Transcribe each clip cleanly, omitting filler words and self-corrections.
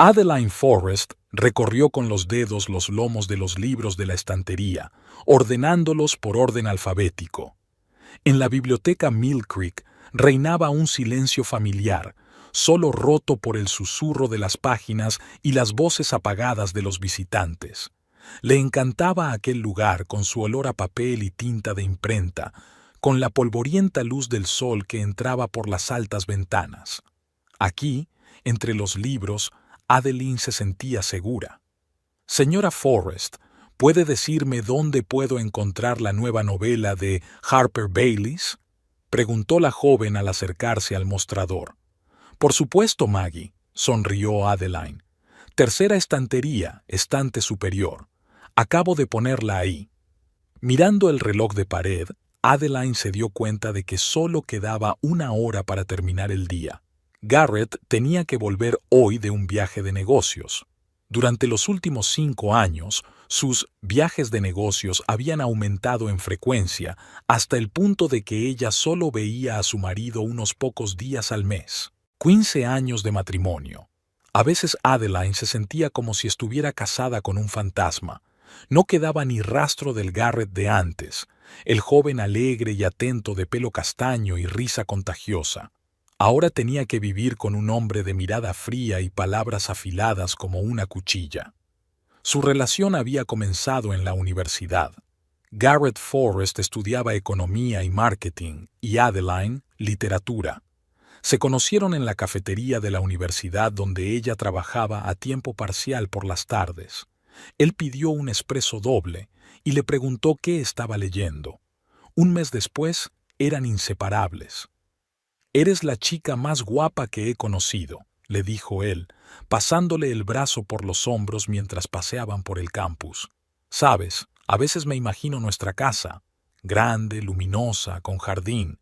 Adeline Forrest recorrió con los dedos los lomos de los libros de la estantería, ordenándolos por orden alfabético. En la biblioteca Mill Creek reinaba un silencio familiar, solo roto por el susurro de las páginas y las voces apagadas de los visitantes. Le encantaba aquel lugar con su olor a papel y tinta de imprenta, con la polvorienta luz del sol que entraba por las altas ventanas. Aquí, entre los libros, Adeline se sentía segura. Señora Forrest, ¿puede decirme dónde puedo encontrar la nueva novela de Harper Baileys?, preguntó la joven al acercarse al mostrador. Por supuesto, Maggie, sonrió Adeline. Tercera estantería, estante superior. Acabo de ponerla ahí. Mirando el reloj de pared, Adeline se dio cuenta de que solo quedaba una hora para terminar el día. Garrett tenía que volver hoy de un viaje de negocios. Durante los últimos 5 años, sus viajes de negocios habían aumentado en frecuencia hasta el punto de que ella solo veía a su marido unos pocos días al mes. 15 años de matrimonio. A veces Adeline se sentía como si estuviera casada con un fantasma. No quedaba ni rastro del Garrett de antes, el joven alegre y atento de pelo castaño y risa contagiosa. Ahora tenía que vivir con un hombre de mirada fría y palabras afiladas como una cuchilla. Su relación había comenzado en la universidad. Garrett Forrest estudiaba economía y marketing y Adeline, literatura. Se conocieron en la cafetería de la universidad donde ella trabajaba a tiempo parcial por las tardes. Él pidió un espresso doble y le preguntó qué estaba leyendo. Un mes después, eran inseparables. «Eres la chica más guapa que he conocido», le dijo él, pasándole el brazo por los hombros mientras paseaban por el campus. «Sabes, a veces me imagino nuestra casa, grande, luminosa, con jardín.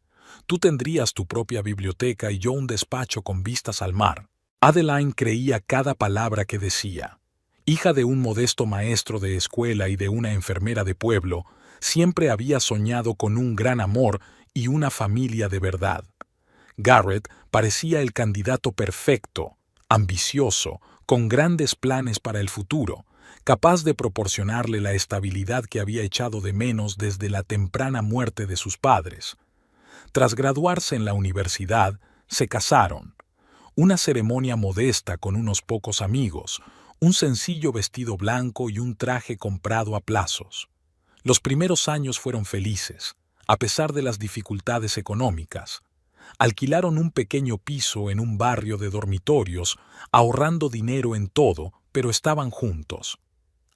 Tú tendrías tu propia biblioteca y yo un despacho con vistas al mar». Adeline creía cada palabra que decía. Hija de un modesto maestro de escuela y de una enfermera de pueblo, siempre había soñado con un gran amor y una familia de verdad. Garrett parecía el candidato perfecto, ambicioso, con grandes planes para el futuro, capaz de proporcionarle la estabilidad que había echado de menos desde la temprana muerte de sus padres. Tras graduarse en la universidad, se casaron. Una ceremonia modesta con unos pocos amigos, un sencillo vestido blanco y un traje comprado a plazos. Los primeros años fueron felices, a pesar de las dificultades económicas. Alquilaron un pequeño piso en un barrio de dormitorios, ahorrando dinero en todo, pero estaban juntos.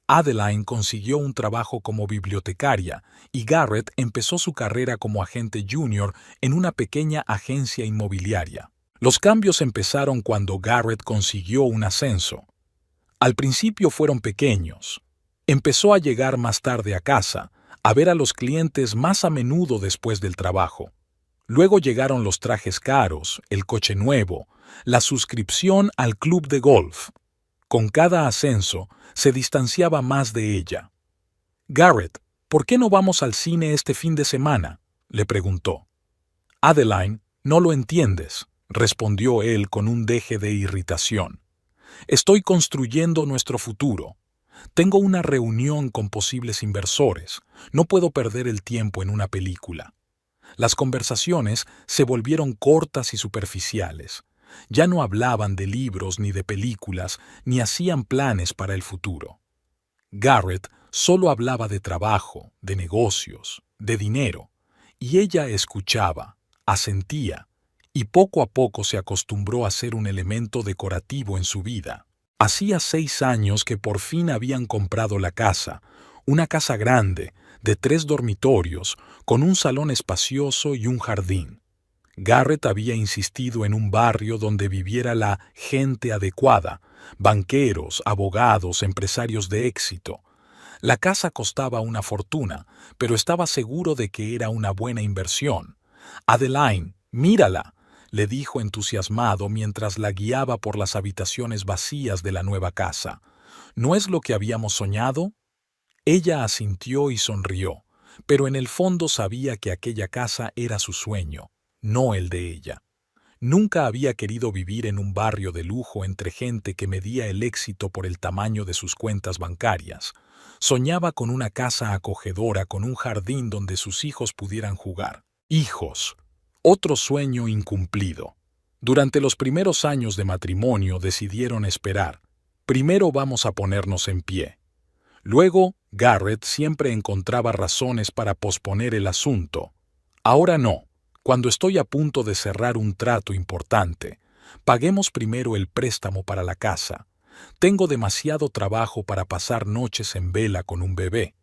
Adeline consiguió un trabajo como bibliotecaria y Garrett empezó su carrera como agente junior en una pequeña agencia inmobiliaria. Los cambios empezaron cuando Garrett consiguió un ascenso. Al principio fueron pequeños. Empezó a llegar más tarde a casa, a ver a los clientes más a menudo después del trabajo. Luego llegaron los trajes caros, el coche nuevo, la suscripción al club de golf. Con cada ascenso, se distanciaba más de ella. «Garrett, ¿por qué no vamos al cine este fin de semana?», le preguntó. «Adeline, no lo entiendes», respondió él con un deje de irritación. «Estoy construyendo nuestro futuro. Tengo una reunión con posibles inversores. No puedo perder el tiempo en una película». Las conversaciones se volvieron cortas y superficiales. Ya no hablaban de libros ni de películas, ni hacían planes para el futuro. Garrett solo hablaba de trabajo, de negocios, de dinero, y ella escuchaba, asentía, y poco a poco se acostumbró a ser un elemento decorativo en su vida. Hacía 6 años que por fin habían comprado la casa, una casa grande, de 3 dormitorios, con un salón espacioso y un jardín. Garrett había insistido en un barrio donde viviera la gente adecuada, banqueros, abogados, empresarios de éxito. La casa costaba una fortuna, pero estaba seguro de que era una buena inversión. «Adeline, mírala», le dijo entusiasmado mientras la guiaba por las habitaciones vacías de la nueva casa. «¿No es lo que habíamos soñado?». Ella asintió y sonrió, pero en el fondo sabía que aquella casa era su sueño, no el de ella. Nunca había querido vivir en un barrio de lujo entre gente que medía el éxito por el tamaño de sus cuentas bancarias. Soñaba con una casa acogedora con un jardín donde sus hijos pudieran jugar. Hijos. Otro sueño incumplido. Durante los primeros años de matrimonio decidieron esperar. Primero vamos a ponernos en pie. Luego, Garrett siempre encontraba razones para posponer el asunto. Ahora no. Cuando estoy a punto de cerrar un trato importante, paguemos primero el préstamo para la casa. Tengo demasiado trabajo para pasar noches en vela con un bebé.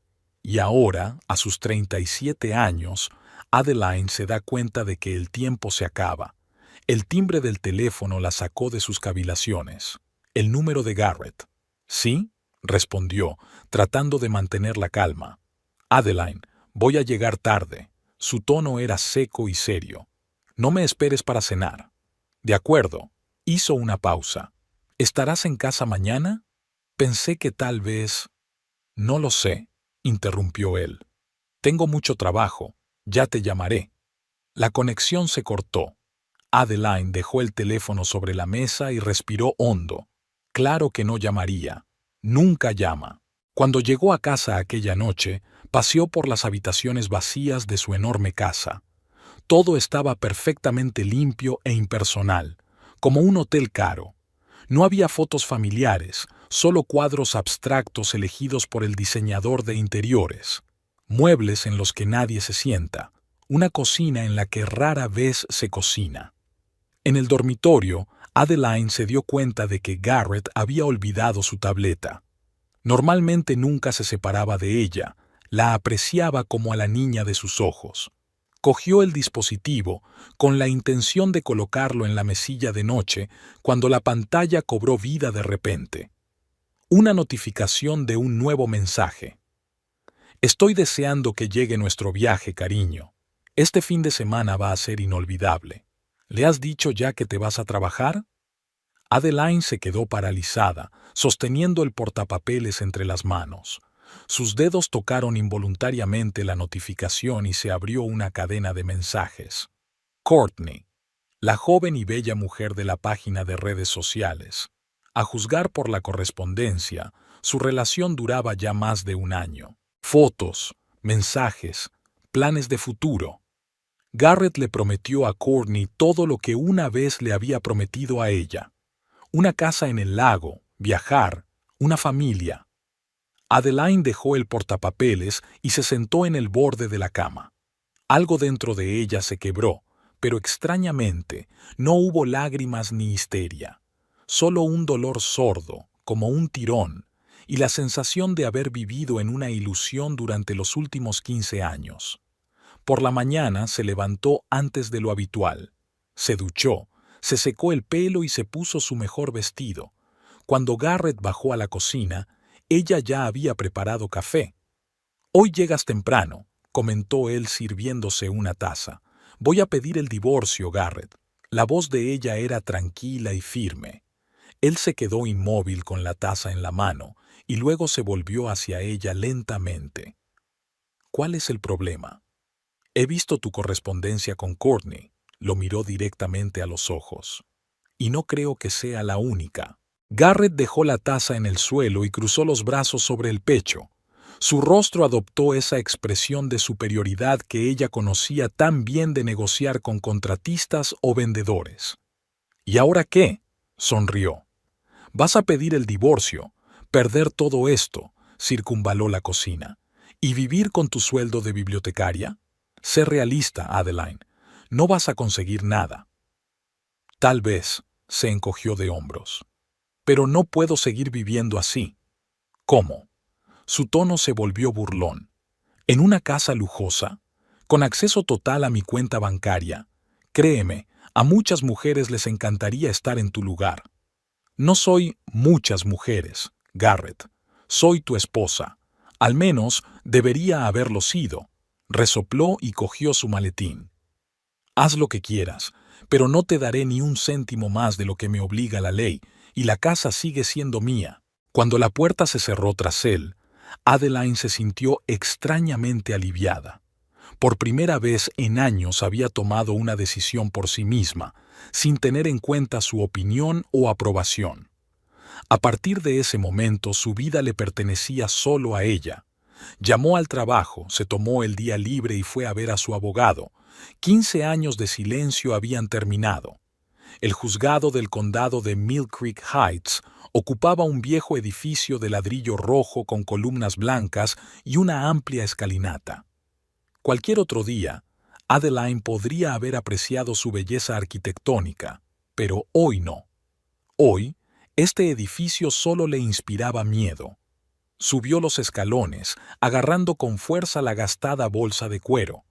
Y ahora, a sus 37 años, Adeline se da cuenta de que el tiempo se acaba. El timbre del teléfono la sacó de sus cavilaciones. El número de Garrett. ¿Sí? Respondió, tratando de mantener la calma. Adeline, voy a llegar tarde. Su tono era seco y serio. No me esperes para cenar. De acuerdo. Hizo una pausa. ¿Estarás en casa mañana? Pensé que tal vez... No lo sé, interrumpió él. Tengo mucho trabajo. Ya te llamaré. La conexión se cortó. Adeline dejó el teléfono sobre la mesa y respiró hondo. Claro que no llamaría. Nunca llama. Cuando llegó a casa aquella noche, paseó por las habitaciones vacías de su enorme casa. Todo estaba perfectamente limpio e impersonal, como un hotel caro. No había fotos familiares, solo cuadros abstractos elegidos por el diseñador de interiores. Muebles en los que nadie se sienta. Una cocina en la que rara vez se cocina. En el dormitorio, Adeline se dio cuenta de que Garrett había olvidado su tableta. Normalmente nunca se separaba de ella, la apreciaba como a la niña de sus ojos. Cogió el dispositivo con la intención de colocarlo en la mesilla de noche cuando la pantalla cobró vida de repente. Una notificación de un nuevo mensaje. Estoy deseando que llegue nuestro viaje, cariño. Este fin de semana va a ser inolvidable. ¿Le has dicho ya que te vas a trabajar? Adeline se quedó paralizada, sosteniendo el portapapeles entre las manos. Sus dedos tocaron involuntariamente la notificación y se abrió una cadena de mensajes. Courtney, la joven y bella mujer de la página de redes sociales. A juzgar por la correspondencia, su relación duraba ya más de un año. Fotos, mensajes, planes de futuro. Garrett le prometió a Courtney todo lo que una vez le había prometido a ella. Una casa en el lago, viajar, una familia. Adeline dejó el portapapeles y se sentó en el borde de la cama. Algo dentro de ella se quebró, pero extrañamente no hubo lágrimas ni histeria. Solo un dolor sordo, como un tirón, y la sensación de haber vivido en una ilusión durante los últimos 15 años. Por la mañana se levantó antes de lo habitual. Se duchó, se secó el pelo y se puso su mejor vestido. Cuando Garrett bajó a la cocina, ella ya había preparado café. «Hoy llegas temprano», comentó él sirviéndose una taza. «Voy a pedir el divorcio, Garrett». La voz de ella era tranquila y firme. Él se quedó inmóvil con la taza en la mano y luego se volvió hacia ella lentamente. «¿Cuál es el problema?» «He visto tu correspondencia con Courtney», lo miró directamente a los ojos. «Y no creo que sea la única». Garrett dejó la taza en el suelo y cruzó los brazos sobre el pecho. Su rostro adoptó esa expresión de superioridad que ella conocía tan bien de negociar con contratistas o vendedores. «¿Y ahora qué?», sonrió. «Vas a pedir el divorcio, perder todo esto», circunvaló la cocina, «y vivir con tu sueldo de bibliotecaria. Sé realista, Adeline. No vas a conseguir nada». «Tal vez», se encogió de hombros. «Pero no puedo seguir viviendo así». «¿Cómo?». Su tono se volvió burlón. «¿En una casa lujosa? Con acceso total a mi cuenta bancaria. Créeme, a muchas mujeres les encantaría estar en tu lugar». «No soy muchas mujeres, Garrett. Soy tu esposa. Al menos debería haberlo sido». Resopló y cogió su maletín. «Haz lo que quieras, pero no te daré ni un céntimo más de lo que me obliga la ley, y la casa sigue siendo mía». Cuando la puerta se cerró tras él, Adeline se sintió extrañamente aliviada. Por primera vez en años había tomado una decisión por sí misma, sin tener en cuenta su opinión o aprobación. A partir de ese momento su vida le pertenecía solo a ella. Llamó al trabajo, se tomó el día libre y fue a ver a su abogado. 15 años de silencio habían terminado. El juzgado del condado de Mill Creek Heights ocupaba un viejo edificio de ladrillo rojo con columnas blancas y una amplia escalinata. Cualquier otro día, Adeline podría haber apreciado su belleza arquitectónica, pero hoy no. Hoy, este edificio solo le inspiraba miedo. Subió los escalones, agarrando con fuerza la gastada bolsa de cuero.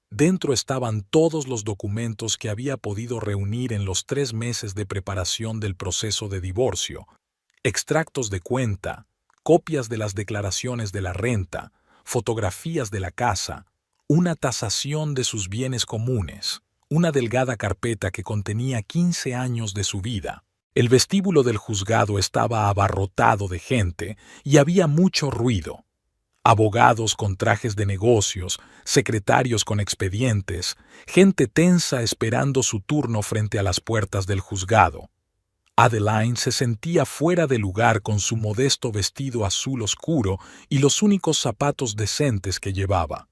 Dentro estaban todos los documentos que había podido reunir en los 3 meses de preparación del proceso de divorcio, extractos de cuenta, copias de las declaraciones de la renta, fotografías de la casa, una tasación de sus bienes comunes, una delgada carpeta que contenía 15 años de su vida. El vestíbulo del juzgado estaba abarrotado de gente y había mucho ruido. Abogados con trajes de negocios, secretarios con expedientes, gente tensa esperando su turno frente a las puertas del juzgado. Adeline se sentía fuera de lugar con su modesto vestido azul oscuro y los únicos zapatos decentes que llevaba.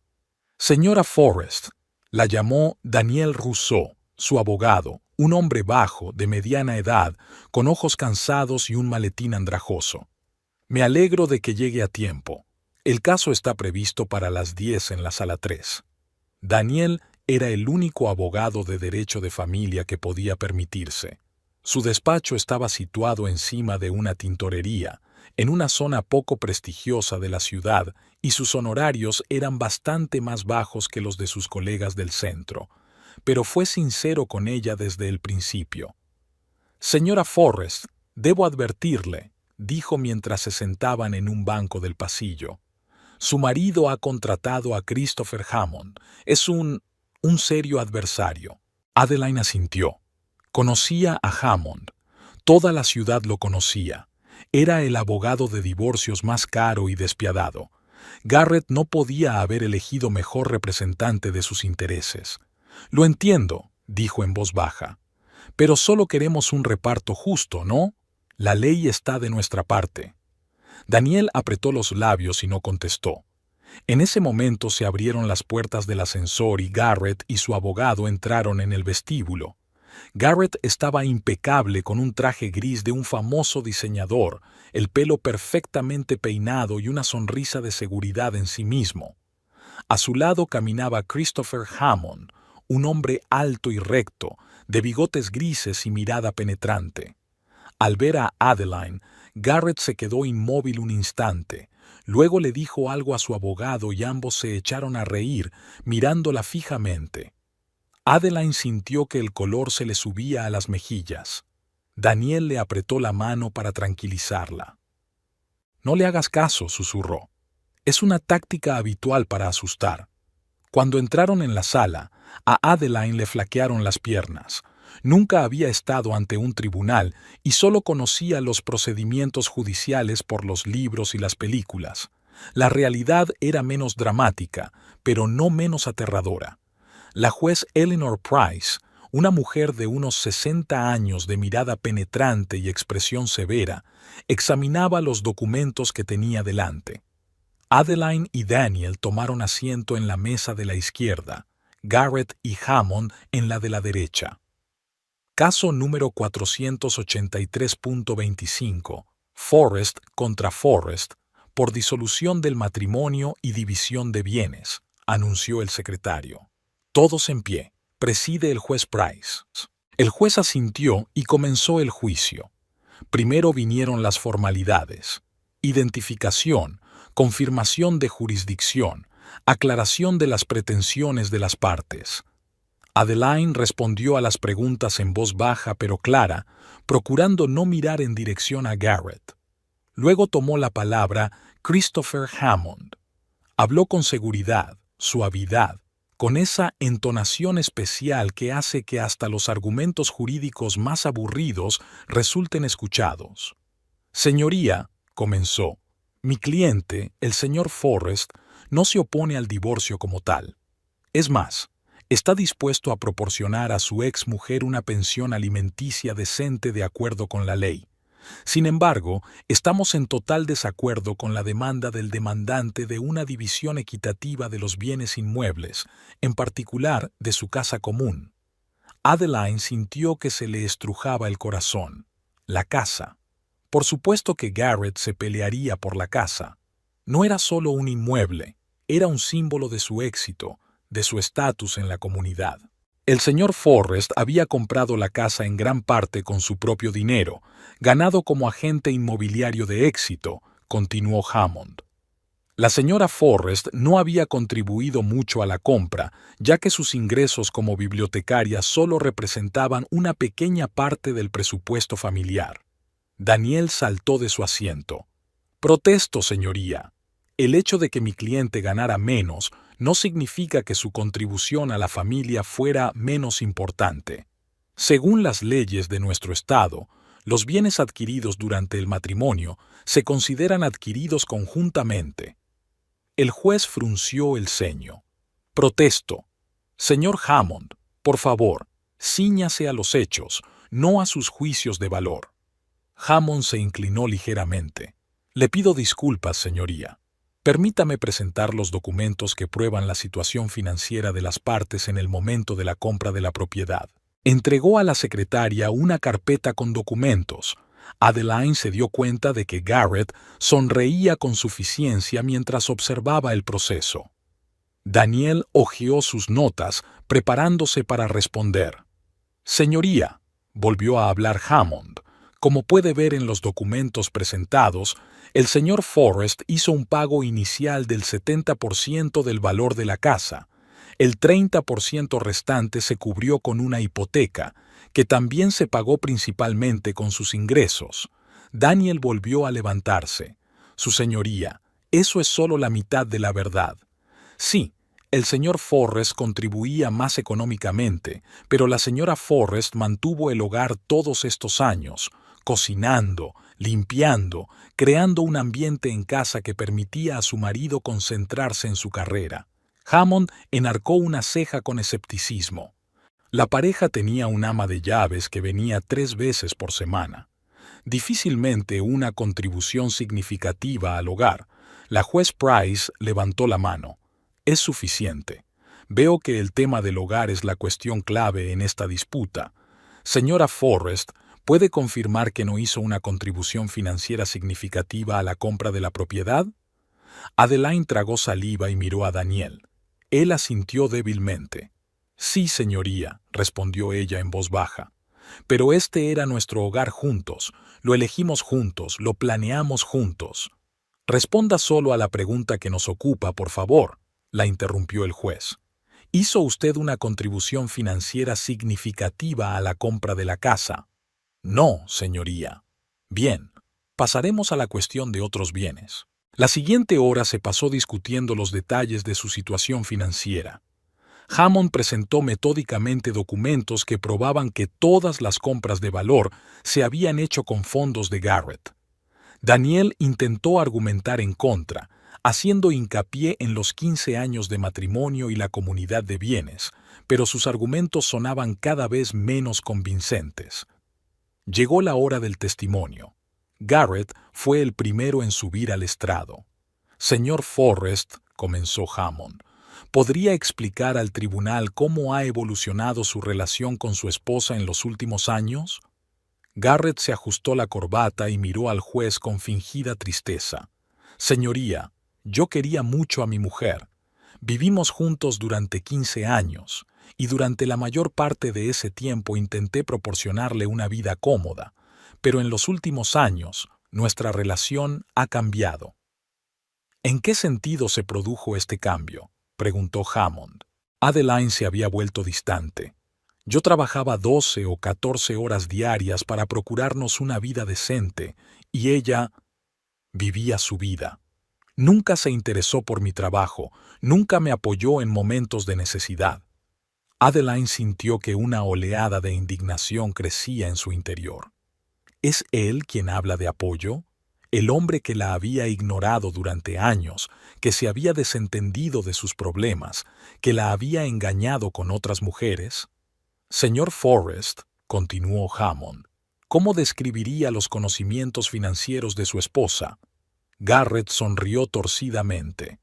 Señora Forrest, la llamó Daniel Rousseau, su abogado, un hombre bajo, de mediana edad, con ojos cansados y un maletín andrajoso. Me alegro de que llegue a tiempo. El caso está previsto para las 10 en la sala 3. Daniel era el único abogado de derecho de familia que podía permitirse. Su despacho estaba situado encima de una tintorería, en una zona poco prestigiosa de la ciudad, y sus honorarios eran bastante más bajos que los de sus colegas del centro, pero fue sincero con ella desde el principio. «Señora Forrest, debo advertirle», dijo mientras se sentaban en un banco del pasillo. «Su marido ha contratado a Christopher Hammond. Es un serio adversario». Adeline asintió. Conocía a Hammond. Toda la ciudad lo conocía. Era el abogado de divorcios más caro y despiadado. Garrett no podía haber elegido mejor representante de sus intereses. «Lo entiendo», dijo en voz baja. «Pero solo queremos un reparto justo, ¿no? La ley está de nuestra parte». Daniel apretó los labios y no contestó. En ese momento se abrieron las puertas del ascensor y Garrett y su abogado entraron en el vestíbulo. Garrett estaba impecable con un traje gris de un famoso diseñador, el pelo perfectamente peinado y una sonrisa de seguridad en sí mismo. A su lado caminaba Christopher Hammond, un hombre alto y recto, de bigotes grises y mirada penetrante. Al ver a Adeline, Garrett se quedó inmóvil un instante. Luego le dijo algo a su abogado y ambos se echaron a reír, mirándola fijamente. Adeline sintió que el color se le subía a las mejillas. Daniel le apretó la mano para tranquilizarla. «No le hagas caso», susurró. «Es una táctica habitual para asustar». Cuando entraron en la sala, a Adeline le flaquearon las piernas. Nunca había estado ante un tribunal y solo conocía los procedimientos judiciales por los libros y las películas. La realidad era menos dramática, pero no menos aterradora. La juez Eleanor Price, una mujer de unos 60 años de mirada penetrante y expresión severa, examinaba los documentos que tenía delante. Adeline y Daniel tomaron asiento en la mesa de la izquierda, Garrett y Hammond en la de la derecha. Caso número 483.25, Forrest contra Forrest, por disolución del matrimonio y división de bienes, anunció el secretario. Todos en pie. Preside el juez Price. El juez asintió y comenzó el juicio. Primero vinieron las formalidades: identificación, confirmación de jurisdicción, aclaración de las pretensiones de las partes. Adeline respondió a las preguntas en voz baja pero clara, procurando no mirar en dirección a Garrett. Luego tomó la palabra Christopher Hammond. Habló con seguridad, suavidad, con esa entonación especial que hace que hasta los argumentos jurídicos más aburridos resulten escuchados. «Señoría», comenzó, «mi cliente, el señor Forrest, no se opone al divorcio como tal. Es más, Está dispuesto a proporcionar a su exmujer una pensión alimenticia decente de acuerdo con la ley. Sin embargo, estamos en total desacuerdo con la demanda del demandante de una división equitativa de los bienes inmuebles, en particular de su casa común. Adeline sintió que se le estrujaba el corazón. La casa. Por supuesto que Garrett se pelearía por la casa. No era solo un inmueble, era un símbolo de su éxito, de su estatus en la comunidad. El señor Forrest había comprado la casa en gran parte con su propio dinero, ganado como agente inmobiliario de éxito, continuó Hammond. La señora Forrest no había contribuido mucho a la compra, ya que sus ingresos como bibliotecaria solo representaban una pequeña parte del presupuesto familiar. Daniel saltó de su asiento. Protesto, señoría. El hecho de que mi cliente ganara menos no significa que su contribución a la familia fuera menos importante. Según las leyes de nuestro estado, los bienes adquiridos durante el matrimonio se consideran adquiridos conjuntamente. El juez frunció el ceño. Protesto. Señor Hammond, por favor, cíñase a los hechos, no a sus juicios de valor. Hammond se inclinó ligeramente. Le pido disculpas, señoría. Permítame presentar los documentos que prueban la situación financiera de las partes en el momento de la compra de la propiedad. Entregó a la secretaria una carpeta con documentos. Adeline se dio cuenta de que Garrett sonreía con suficiencia mientras observaba el proceso. Daniel hojeó sus notas, preparándose para responder. Señoría, volvió a hablar Hammond, como puede ver en los documentos presentados, el señor Forrest hizo un pago inicial del 70% del valor de la casa. El 30% restante se cubrió con una hipoteca, que también se pagó principalmente con sus ingresos. Daniel volvió a levantarse. Su señoría, eso es solo la mitad de la verdad. Sí, el señor Forrest contribuía más económicamente, pero la señora Forrest mantuvo el hogar todos estos años, cocinando, limpiando, creando un ambiente en casa que permitía a su marido concentrarse en su carrera. Hammond enarcó una ceja con escepticismo. La pareja tenía un ama de llaves que venía 3 veces por semana. Difícilmente una contribución significativa al hogar. La juez Price levantó la mano. Es suficiente. Veo que el tema del hogar es la cuestión clave en esta disputa. Señora Forrest, ¿puede confirmar que no hizo una contribución financiera significativa a la compra de la propiedad? Adeline tragó saliva y miró a Daniel. Él asintió débilmente. Sí, señoría, respondió ella en voz baja. Pero este era nuestro hogar juntos, lo elegimos juntos, lo planeamos juntos. Responda solo a la pregunta que nos ocupa, por favor, la interrumpió el juez. ¿Hizo usted una contribución financiera significativa a la compra de la casa? No, señoría. Bien, pasaremos a la cuestión de otros bienes. La siguiente hora se pasó discutiendo los detalles de su situación financiera. Hammond presentó metódicamente documentos que probaban que todas las compras de valor se habían hecho con fondos de Garrett. Daniel intentó argumentar en contra, haciendo hincapié en los 15 años de matrimonio y la comunidad de bienes, pero sus argumentos sonaban cada vez menos convincentes. Llegó la hora del testimonio. Garrett fue el primero en subir al estrado. Señor Forrest, comenzó Hammond, ¿podría explicar al tribunal cómo ha evolucionado su relación con su esposa en los últimos años? Garrett se ajustó la corbata y miró al juez con fingida tristeza. Señoría, yo quería mucho a mi mujer. Vivimos juntos durante 15 años, y durante la mayor parte de ese tiempo intenté proporcionarle una vida cómoda, pero en los últimos años nuestra relación ha cambiado. ¿En qué sentido se produjo este cambio?, preguntó Hammond. Adeline se había vuelto distante. Yo trabajaba 12 o 14 horas diarias para procurarnos una vida decente, y ella vivía su vida. Nunca se interesó por mi trabajo, nunca me apoyó en momentos de necesidad. Adeline sintió que una oleada de indignación crecía en su interior. ¿Es él quien habla de apoyo? el hombre que la había ignorado durante años, que se había desentendido de sus problemas, que la había engañado con otras mujeres? Señor Forrest, continuó Hammond, ¿cómo describiría los conocimientos financieros de su esposa? Garrett sonrió torcidamente.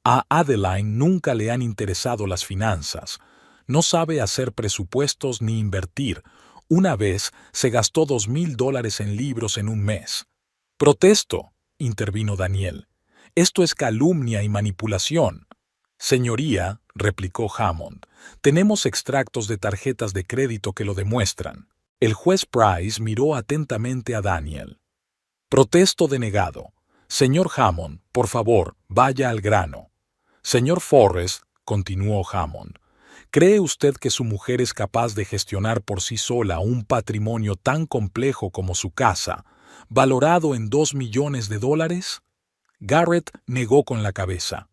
A Adeline nunca le han interesado las finanzas. No sabe hacer presupuestos ni invertir. Una vez se gastó $2,000 en libros en un mes. Protesto, intervino Daniel. Esto es calumnia y manipulación. Señoría, replicó Hammond, tenemos extractos de tarjetas de crédito que lo demuestran. El juez Price miró atentamente a Daniel. Protesto denegado. Señor Hammond, por favor, vaya al grano. Señor Forrest, continuó Hammond, ¿cree usted que su mujer es capaz de gestionar por sí sola un patrimonio tan complejo como su casa, valorado en $2 millones? Garrett negó con la cabeza.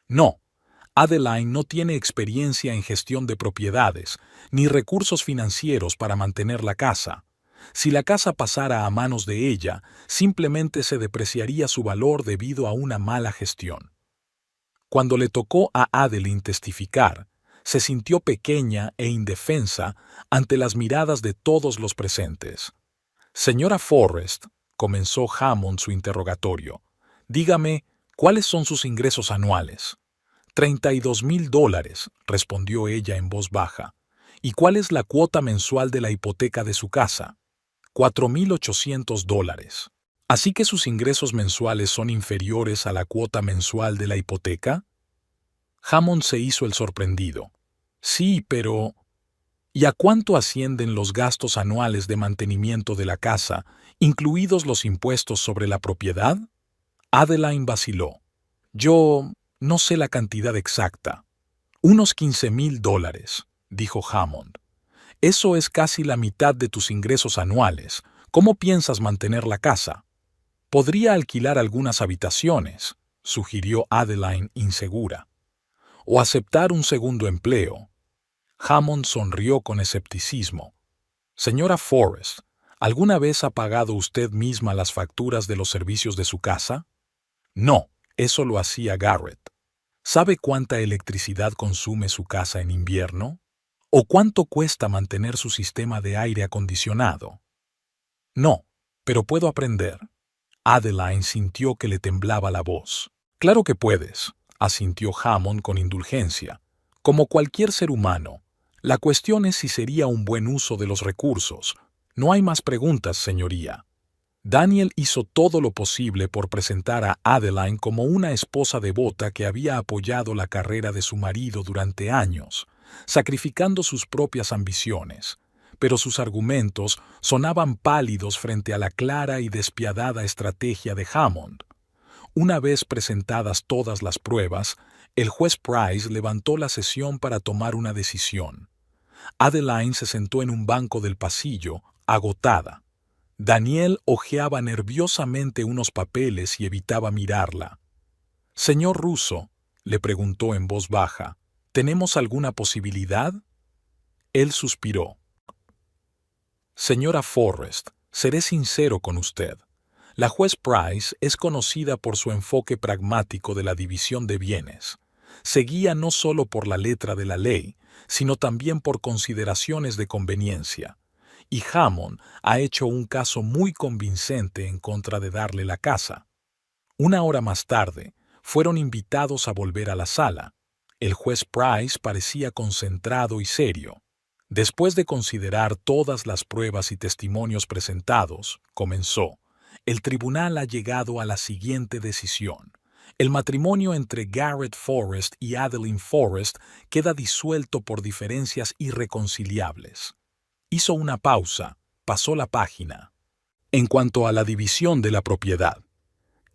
No, Adeline no tiene experiencia en gestión de propiedades, ni recursos financieros para mantener la casa. Si la casa pasara a manos de ella, simplemente se depreciaría su valor debido a una mala gestión. Cuando le tocó a Adeline testificar, se sintió pequeña e indefensa ante las miradas de todos los presentes. Señora Forrest, comenzó Hammond su interrogatorio, dígame, ¿cuáles son sus ingresos anuales? $32,000, respondió ella en voz baja. ¿Y cuál es la cuota mensual de la hipoteca de su casa? $4,800. ¿Así que sus ingresos mensuales son inferiores a la cuota mensual de la hipoteca? Hammond se hizo el sorprendido. Sí, pero... ¿Y a cuánto ascienden los gastos anuales de mantenimiento de la casa, incluidos los impuestos sobre la propiedad? Adeline vaciló. Yo no sé la cantidad exacta. Unos $15,000, dijo Hammond. Eso es casi la mitad de tus ingresos anuales. ¿Cómo piensas mantener la casa? Podría alquilar algunas habitaciones, sugirió Adeline insegura. O aceptar un segundo empleo. Hammond sonrió con escepticismo. Señora Forrest, ¿alguna vez ha pagado usted misma las facturas de los servicios de su casa? No, eso lo hacía Garrett. ¿Sabe cuánta electricidad consume su casa en invierno? ¿O cuánto cuesta mantener su sistema de aire acondicionado? No, pero puedo aprender. Adeline sintió que le temblaba la voz. Claro que puedes, asintió Hammond con indulgencia. Como cualquier ser humano, la cuestión es si sería un buen uso de los recursos. No hay más preguntas, señoría. Daniel hizo todo lo posible por presentar a Adeline como una esposa devota que había apoyado la carrera de su marido durante años, sacrificando sus propias ambiciones. Pero sus argumentos sonaban pálidos frente a la clara y despiadada estrategia de Hammond. Una vez presentadas todas las pruebas, el juez Price levantó la sesión para tomar una decisión. Adeline se sentó en un banco del pasillo, agotada. Daniel hojeaba nerviosamente unos papeles y evitaba mirarla. «Señor Russo», le preguntó en voz baja, «¿tenemos alguna posibilidad?» Él suspiró. «Señora Forrest, seré sincero con usted. La juez Price es conocida por su enfoque pragmático de la división de bienes. Se guía no solo por la letra de la ley, sino también por consideraciones de conveniencia. Y Hammond ha hecho un caso muy convincente en contra de darle la casa. Una hora más tarde, fueron invitados a volver a la sala. El juez Price parecía concentrado y serio. Después de considerar todas las pruebas y testimonios presentados, comenzó. El tribunal ha llegado a la siguiente decisión. El matrimonio entre Garrett Forrest y Adeline Forrest queda disuelto por diferencias irreconciliables. Hizo una pausa, pasó la página. En cuanto a la división de la propiedad,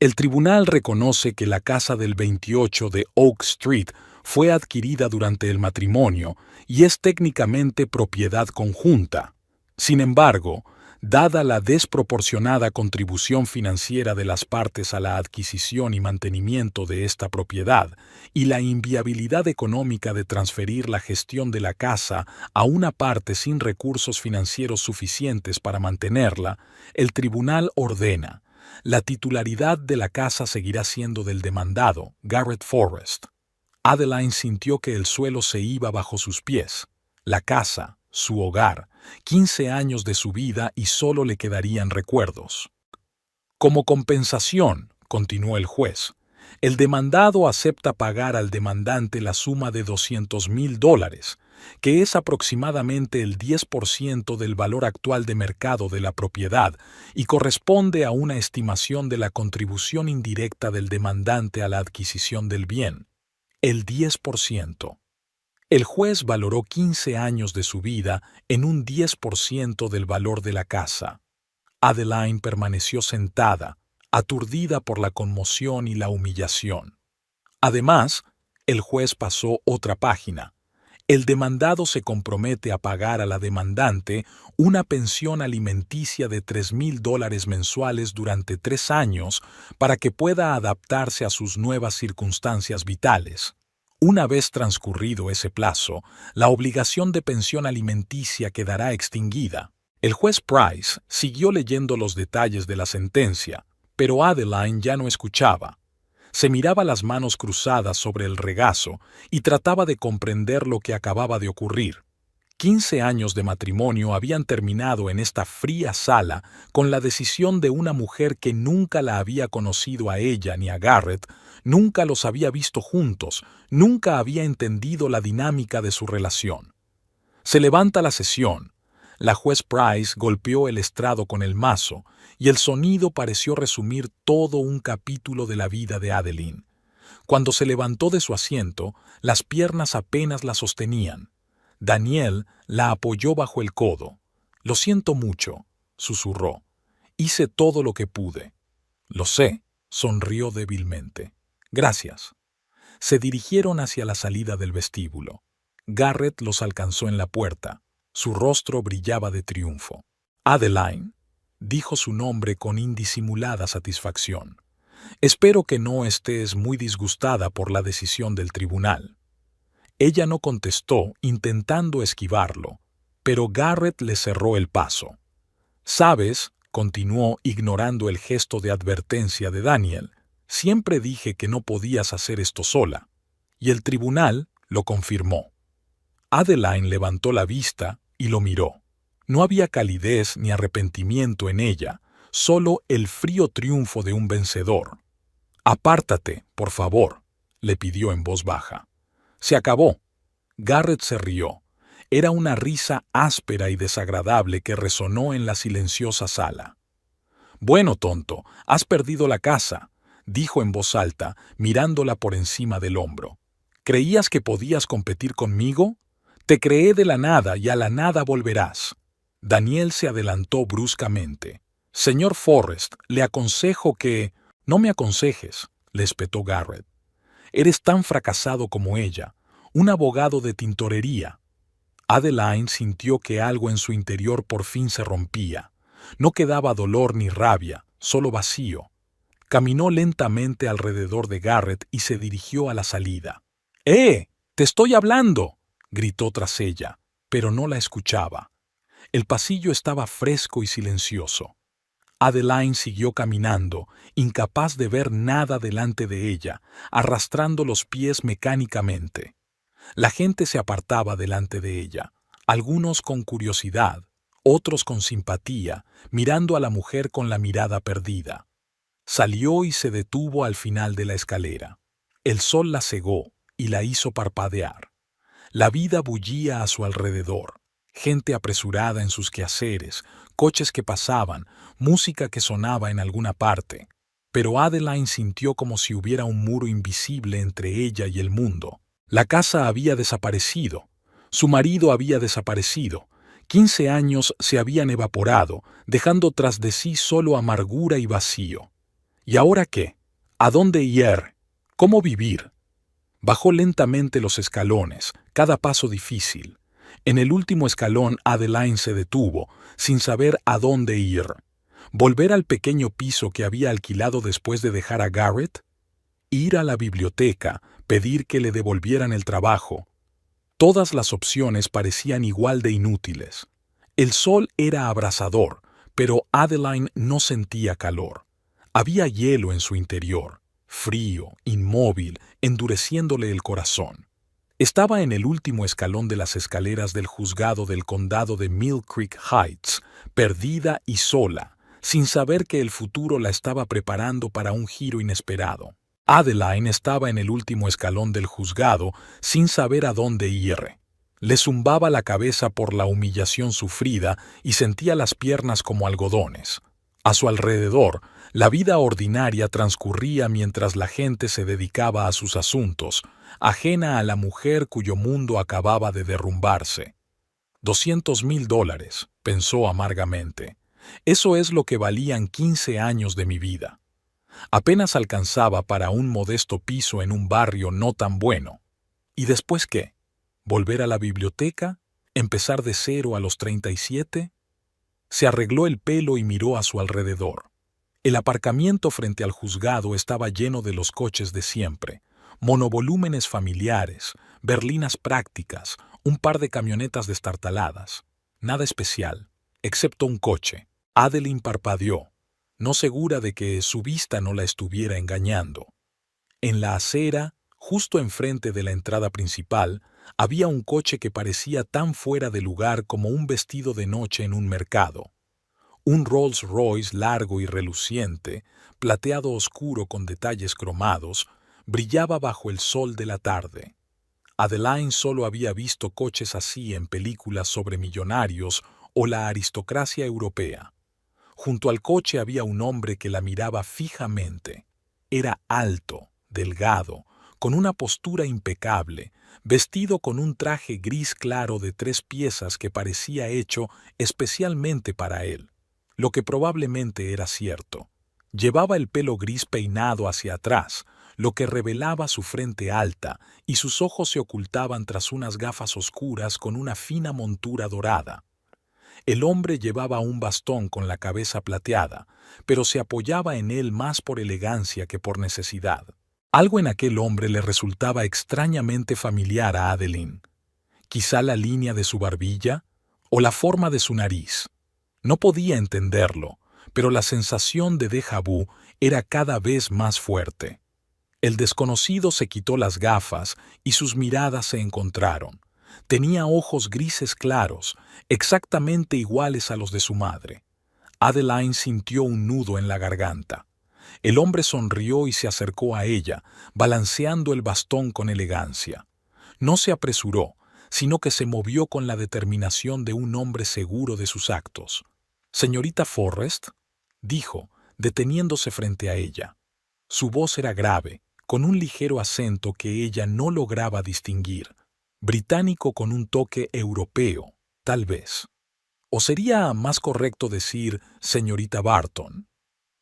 el tribunal reconoce que la casa del 28 de Oak Street fue adquirida durante el matrimonio y es técnicamente propiedad conjunta. Sin embargo, dada la desproporcionada contribución financiera de las partes a la adquisición y mantenimiento de esta propiedad y la inviabilidad económica de transferir la gestión de la casa a una parte sin recursos financieros suficientes para mantenerla, el tribunal ordena la titularidad de la casa seguirá siendo del demandado, Garrett Forrest. Adeline sintió que el suelo se iba bajo sus pies. La casa, su hogar, 15 años de su vida y solo le quedarían recuerdos. Como compensación, continuó el juez, el demandado acepta pagar al demandante la suma de $200,000, que es aproximadamente el 10% del valor actual de mercado de la propiedad y corresponde a una estimación de la contribución indirecta del demandante a la adquisición del bien, el 10%. El juez valoró 15 años de su vida en un 10% del valor de la casa. Adeline permaneció sentada, aturdida por la conmoción y la humillación. Además, el juez pasó otra página. El demandado se compromete a pagar a la demandante una pensión alimenticia de $3,000 mensuales durante 3 años para que pueda adaptarse a sus nuevas circunstancias vitales. Una vez transcurrido ese plazo, la obligación de pensión alimenticia quedará extinguida. El juez Price siguió leyendo los detalles de la sentencia, pero Adeline ya no escuchaba. Se miraba las manos cruzadas sobre el regazo y trataba de comprender lo que acababa de ocurrir. 15 años de matrimonio habían terminado en esta fría sala con la decisión de una mujer que nunca la había conocido a ella ni a Garrett, nunca los había visto juntos, nunca había entendido la dinámica de su relación. Se levanta la sesión. La juez Price golpeó el estrado con el mazo y el sonido pareció resumir todo un capítulo de la vida de Adeline. Cuando se levantó de su asiento, las piernas apenas la sostenían. Daniel la apoyó bajo el codo. «Lo siento mucho», susurró. «Hice todo lo que pude». «Lo sé», sonrió débilmente. «Gracias». Se dirigieron hacia la salida del vestíbulo. Garrett los alcanzó en la puerta. Su rostro brillaba de triunfo. «Adeline», dijo su nombre con indisimulada satisfacción. «Espero que no estés muy disgustada por la decisión del tribunal». Ella no contestó, intentando esquivarlo, pero Garrett le cerró el paso. «Sabes», continuó ignorando el gesto de advertencia de Daniel, «siempre dije que no podías hacer esto sola». Y el tribunal lo confirmó. Adeline levantó la vista y lo miró. No había calidez ni arrepentimiento en ella, solo el frío triunfo de un vencedor. «Apártate, por favor», le pidió en voz baja. «Se acabó». Garrett se rió. Era una risa áspera y desagradable que resonó en la silenciosa sala. «Bueno, tonto, has perdido la casa», dijo en voz alta, mirándola por encima del hombro. «¿Creías que podías competir conmigo? Te creé de la nada y a la nada volverás». Daniel se adelantó bruscamente. «Señor Forrest, le aconsejo que...» «No me aconsejes», le espetó Garrett. «Eres tan fracasado como ella, un abogado de tintorería». Adeline sintió que algo en su interior por fin se rompía. No quedaba dolor ni rabia, solo vacío. Caminó lentamente alrededor de Garrett y se dirigió a la salida. «¡Eh! ¡Te estoy hablando!», gritó tras ella, pero no la escuchaba. El pasillo estaba fresco y silencioso. Adeline siguió caminando, incapaz de ver nada delante de ella, arrastrando los pies mecánicamente. La gente se apartaba delante de ella, algunos con curiosidad, otros con simpatía, mirando a la mujer con la mirada perdida. Salió y se detuvo al final de la escalera. El sol la cegó y la hizo parpadear. La vida bullía a su alrededor. Gente apresurada en sus quehaceres, coches que pasaban, música que sonaba en alguna parte. Pero Adeline sintió como si hubiera un muro invisible entre ella y el mundo. La casa había desaparecido. Su marido había desaparecido. 15 años se habían evaporado, dejando tras de sí solo amargura y vacío. ¿Y ahora qué? ¿A dónde ir? ¿Cómo vivir? Bajó lentamente los escalones, cada paso difícil. En el último escalón Adeline se detuvo, sin saber a dónde ir. ¿Volver al pequeño piso que había alquilado después de dejar a Garrett? Ir a la biblioteca, pedir que le devolvieran el trabajo. Todas las opciones parecían igual de inútiles. El sol era abrasador, pero Adeline no sentía calor. Había hielo en su interior, frío, inmóvil, endureciéndole el corazón. Estaba en el último escalón de las escaleras del juzgado del condado de Mill Creek Heights, perdida y sola, sin saber que el futuro la estaba preparando para un giro inesperado. Adeline estaba en el último escalón del juzgado sin saber a dónde ir. Le zumbaba la cabeza por la humillación sufrida y sentía las piernas como algodones. A su alrededor, la vida ordinaria transcurría mientras la gente se dedicaba a sus asuntos, ajena a la mujer cuyo mundo acababa de derrumbarse. $200,000, pensó amargamente. Eso es lo que valían 15 años de mi vida. Apenas alcanzaba para un modesto piso en un barrio no tan bueno. ¿Y después qué? ¿Volver a la biblioteca? ¿Empezar de cero a los 37? Se arregló el pelo y miró a su alrededor. El aparcamiento frente al juzgado estaba lleno de los coches de siempre, monovolúmenes familiares, berlinas prácticas, un par de camionetas destartaladas. Nada especial, excepto un coche. Adeline parpadeó, no segura de que su vista no la estuviera engañando. En la acera, justo enfrente de la entrada principal, había un coche que parecía tan fuera de lugar como un vestido de noche en un mercado. Un Rolls Royce largo y reluciente, plateado oscuro con detalles cromados, brillaba bajo el sol de la tarde. Adeline solo había visto coches así en películas sobre millonarios o la aristocracia europea. Junto al coche había un hombre que la miraba fijamente. Era alto, delgado, con una postura impecable, vestido con un traje gris claro de 3 piezas que parecía hecho especialmente para él, lo que probablemente era cierto. Llevaba el pelo gris peinado hacia atrás, lo que revelaba su frente alta, y sus ojos se ocultaban tras unas gafas oscuras con una fina montura dorada. El hombre llevaba un bastón con la cabeza plateada, pero se apoyaba en él más por elegancia que por necesidad. Algo en aquel hombre le resultaba extrañamente familiar a Adeline. Quizá la línea de su barbilla o la forma de su nariz. No podía entenderlo, pero la sensación de déjà vu era cada vez más fuerte. El desconocido se quitó las gafas y sus miradas se encontraron. Tenía ojos grises claros, exactamente iguales a los de su madre. Adeline sintió un nudo en la garganta. El hombre sonrió y se acercó a ella, balanceando el bastón con elegancia. No se apresuró, sino que se movió con la determinación de un hombre seguro de sus actos. «Señorita Forrest», dijo, deteniéndose frente a ella. Su voz era grave, con un ligero acento que ella no lograba distinguir. Británico con un toque europeo, tal vez. ¿O sería más correcto decir señorita Barton?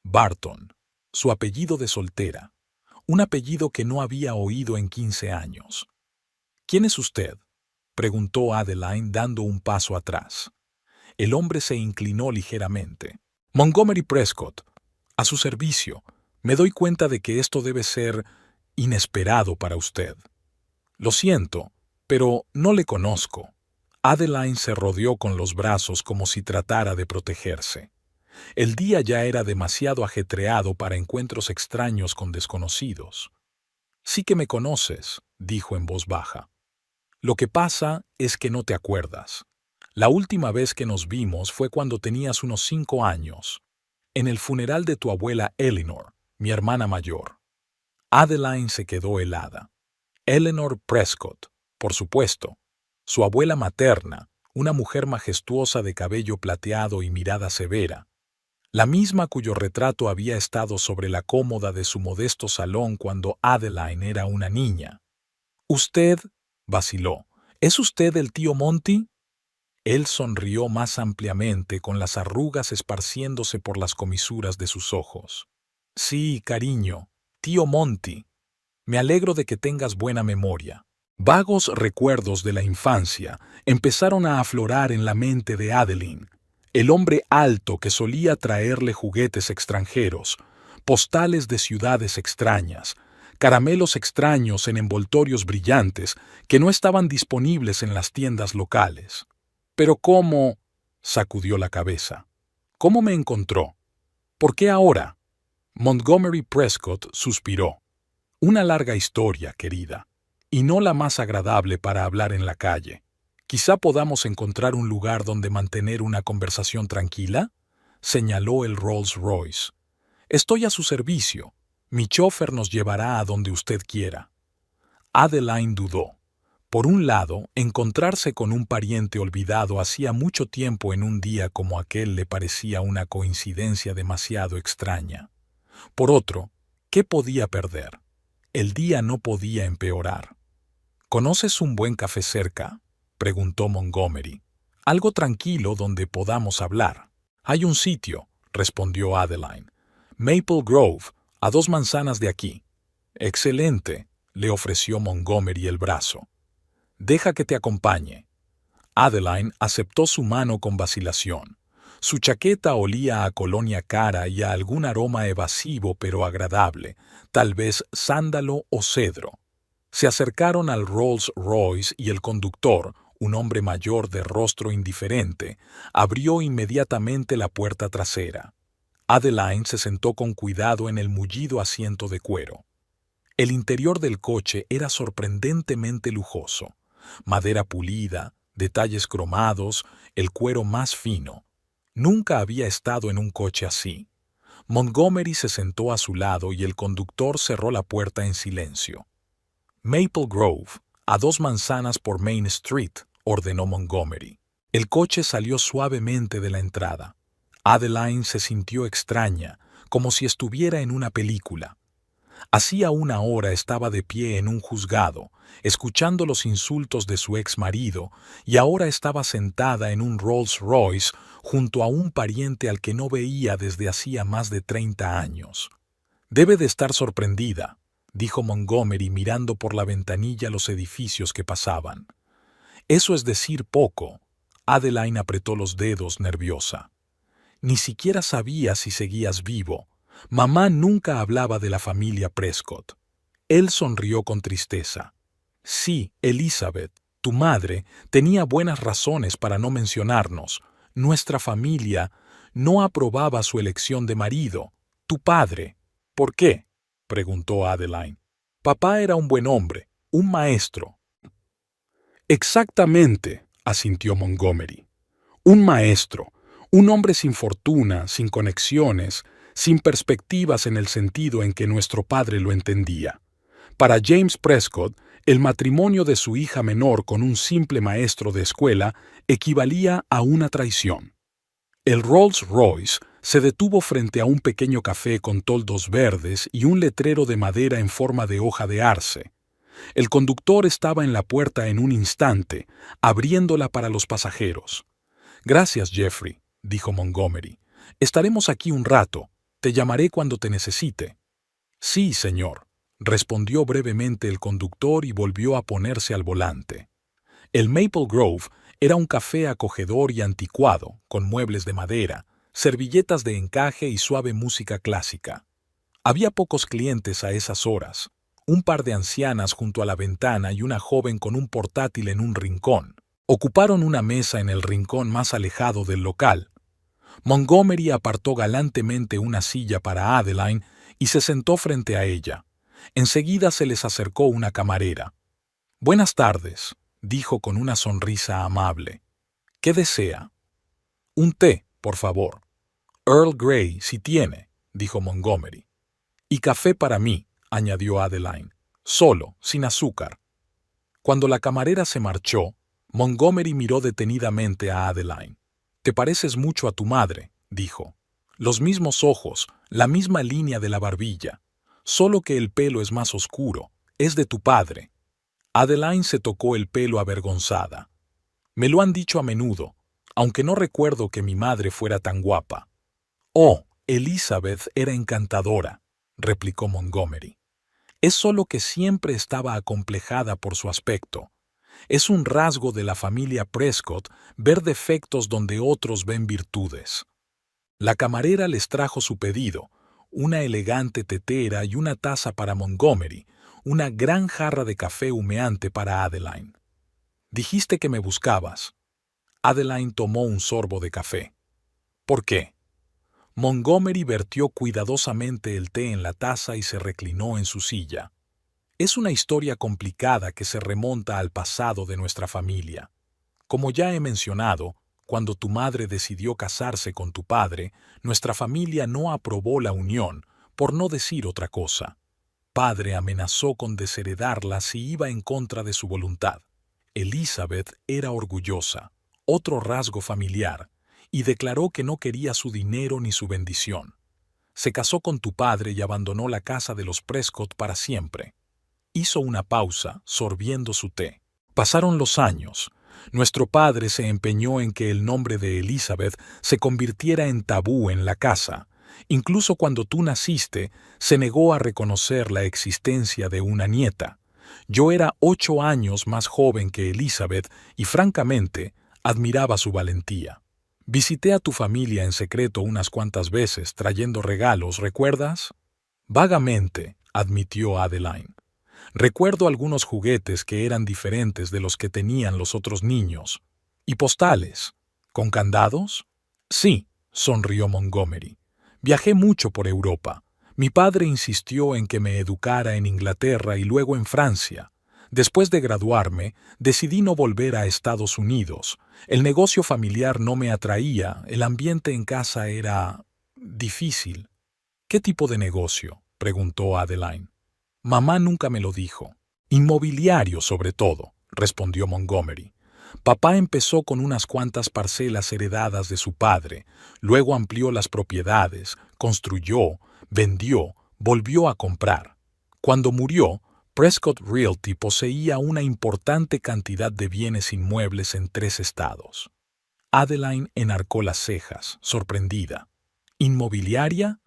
Barton, su apellido de soltera, un apellido que no había oído en 15 años. «¿Quién es usted?», preguntó Adeline dando un paso atrás. El hombre se inclinó ligeramente. «Montgomery Prescott, a su servicio. Me doy cuenta de que esto debe ser inesperado para usted». «Lo siento, pero no le conozco». Adeline se rodeó con los brazos como si tratara de protegerse. El día ya era demasiado ajetreado para encuentros extraños con desconocidos. «Sí que me conoces», dijo en voz baja. «Lo que pasa es que no te acuerdas. La última vez que nos vimos fue cuando tenías unos 5 años, en el funeral de tu abuela Eleanor, mi hermana mayor». Adeline se quedó helada. Eleanor Prescott, por supuesto, su abuela materna, una mujer majestuosa de cabello plateado y mirada severa, la misma cuyo retrato había estado sobre la cómoda de su modesto salón cuando Adeline era una niña. «Usted», vaciló, «¿es usted el tío Monty?» Él sonrió más ampliamente con las arrugas esparciéndose por las comisuras de sus ojos. «Sí, cariño, tío Monty. Me alegro de que tengas buena memoria». Vagos recuerdos de la infancia empezaron a aflorar en la mente de Adeline. El hombre alto que solía traerle juguetes extranjeros, postales de ciudades extrañas, caramelos extraños en envoltorios brillantes que no estaban disponibles en las tiendas locales. «¿Pero cómo?», sacudió la cabeza. «¿Cómo me encontró? ¿Por qué ahora?» Montgomery Prescott suspiró. Una larga historia, querida, y no la más agradable para hablar en la calle. Quizá podamos encontrar un lugar donde mantener una conversación tranquila, señaló el Rolls Royce. Estoy a su servicio. Mi chofer nos llevará a donde usted quiera. Adeline dudó. Por un lado, encontrarse con un pariente olvidado hacía mucho tiempo en un día como aquel le parecía una coincidencia demasiado extraña. Por otro, ¿qué podía perder? El día no podía empeorar. ¿Conoces un buen café cerca?, preguntó Montgomery. Algo tranquilo donde podamos hablar. Hay un sitio, respondió Adeline. Maple Grove, a 2 manzanas de aquí. Excelente, le ofreció Montgomery el brazo. Deja que te acompañe. Adeline aceptó su mano con vacilación. Su chaqueta olía a colonia cara y a algún aroma evasivo pero agradable, tal vez sándalo o cedro. Se acercaron al Rolls Royce y el conductor, un hombre mayor de rostro indiferente, abrió inmediatamente la puerta trasera. Adeline se sentó con cuidado en el mullido asiento de cuero. El interior del coche era sorprendentemente lujoso. Madera pulida, detalles cromados, el cuero más fino. Nunca había estado en un coche así. Montgomery se sentó a su lado y el conductor cerró la puerta en silencio. Maple Grove, a 2 manzanas por Main Street, ordenó Montgomery. El coche salió suavemente de la entrada. Adeline se sintió extraña, como si estuviera en una película. Hacía una hora estaba de pie en un juzgado, escuchando los insultos de su ex marido, y ahora estaba sentada en un Rolls Royce junto a un pariente al que no veía desde hacía más de 30 años. Debe de estar sorprendida, dijo Montgomery mirando por la ventanilla los edificios que pasaban. Eso es decir poco. Adeline apretó los dedos nerviosa. Ni siquiera sabía si seguías vivo. Mamá nunca hablaba de la familia Prescott. Él sonrió con tristeza. Sí, Elizabeth, tu madre, tenía buenas razones para no mencionarnos. Nuestra familia no aprobaba su elección de marido. Tu padre. ¿Por qué?, preguntó Adeline. Papá era un buen hombre, un maestro. Exactamente, asintió Montgomery. Un maestro, un hombre sin fortuna, sin conexiones, sin perspectivas en el sentido en que nuestro padre lo entendía. Para James Prescott, el matrimonio de su hija menor con un simple maestro de escuela equivalía a una traición. El Rolls Royce se detuvo frente a un pequeño café con toldos verdes y un letrero de madera en forma de hoja de arce. El conductor estaba en la puerta en un instante, abriéndola para los pasajeros. Gracias, Jeffrey, dijo Montgomery. Estaremos aquí un rato. Te llamaré cuando te necesite. Sí, señor, respondió brevemente el conductor y volvió a ponerse al volante. El Maple Grove era un café acogedor y anticuado, con muebles de madera, servilletas de encaje y suave música clásica. Había pocos clientes a esas horas, un par de ancianas junto a la ventana y una joven con un portátil en un rincón. Ocuparon una mesa en el rincón más alejado del local. Montgomery apartó galantemente una silla para Adeline y se sentó frente a ella. Enseguida se les acercó una camarera. «Buenas tardes», dijo con una sonrisa amable. «¿Qué desea?» «Un té, por favor». «Earl Grey, si tiene», dijo Montgomery. «Y café para mí», añadió Adeline. «Solo, sin azúcar». Cuando la camarera se marchó, Montgomery miró detenidamente a Adeline. «Te pareces mucho a tu madre», dijo. «Los mismos ojos, la misma línea de la barbilla. Solo que el pelo es más oscuro. Es de tu padre». Adeline se tocó el pelo avergonzada. «Me lo han dicho a menudo, aunque no recuerdo que mi madre fuera tan guapa». «Oh, Elizabeth era encantadora», replicó Montgomery. «Es solo que siempre estaba acomplejada por su aspecto. Es un rasgo de la familia Prescott ver defectos donde otros ven virtudes». La camarera les trajo su pedido, una elegante tetera y una taza para Montgomery, una gran jarra de café humeante para Adeline. «Dijiste que me buscabas». Adeline tomó un sorbo de café. «¿Por qué?». Montgomery vertió cuidadosamente el té en la taza y se reclinó en su silla. Es una historia complicada que se remonta al pasado de nuestra familia. Como ya he mencionado, cuando tu madre decidió casarse con tu padre, nuestra familia no aprobó la unión, por no decir otra cosa. Padre amenazó con desheredarla si iba en contra de su voluntad. Elizabeth era orgullosa, otro rasgo familiar, y declaró que no quería su dinero ni su bendición. Se casó con tu padre y abandonó la casa de los Prescott para siempre. Hizo una pausa, sorbiendo su té. Pasaron los años. Nuestro padre se empeñó en que el nombre de Elizabeth se convirtiera en tabú en la casa. Incluso cuando tú naciste, se negó a reconocer la existencia de una nieta. Yo era 8 años más joven que Elizabeth y, francamente, admiraba su valentía. Visité a tu familia en secreto unas cuantas veces trayendo regalos, ¿recuerdas? Vagamente, admitió Adeline. Recuerdo algunos juguetes que eran diferentes de los que tenían los otros niños. ¿Y postales? ¿Con candados? Sí, sonrió Montgomery. Viajé mucho por Europa. Mi padre insistió en que me educara en Inglaterra y luego en Francia. Después de graduarme, decidí no volver a Estados Unidos. El negocio familiar no me atraía, el ambiente en casa era difícil. ¿Qué tipo de negocio?, preguntó Adeline. Mamá nunca me lo dijo. Inmobiliario, sobre todo, respondió Montgomery. Papá empezó con unas cuantas parcelas heredadas de su padre, luego amplió las propiedades, construyó, vendió, volvió a comprar. Cuando murió, Prescott Realty poseía una importante cantidad de bienes inmuebles en 3 estados. Adeline enarcó las cejas, sorprendida. ¿Inmobiliaria?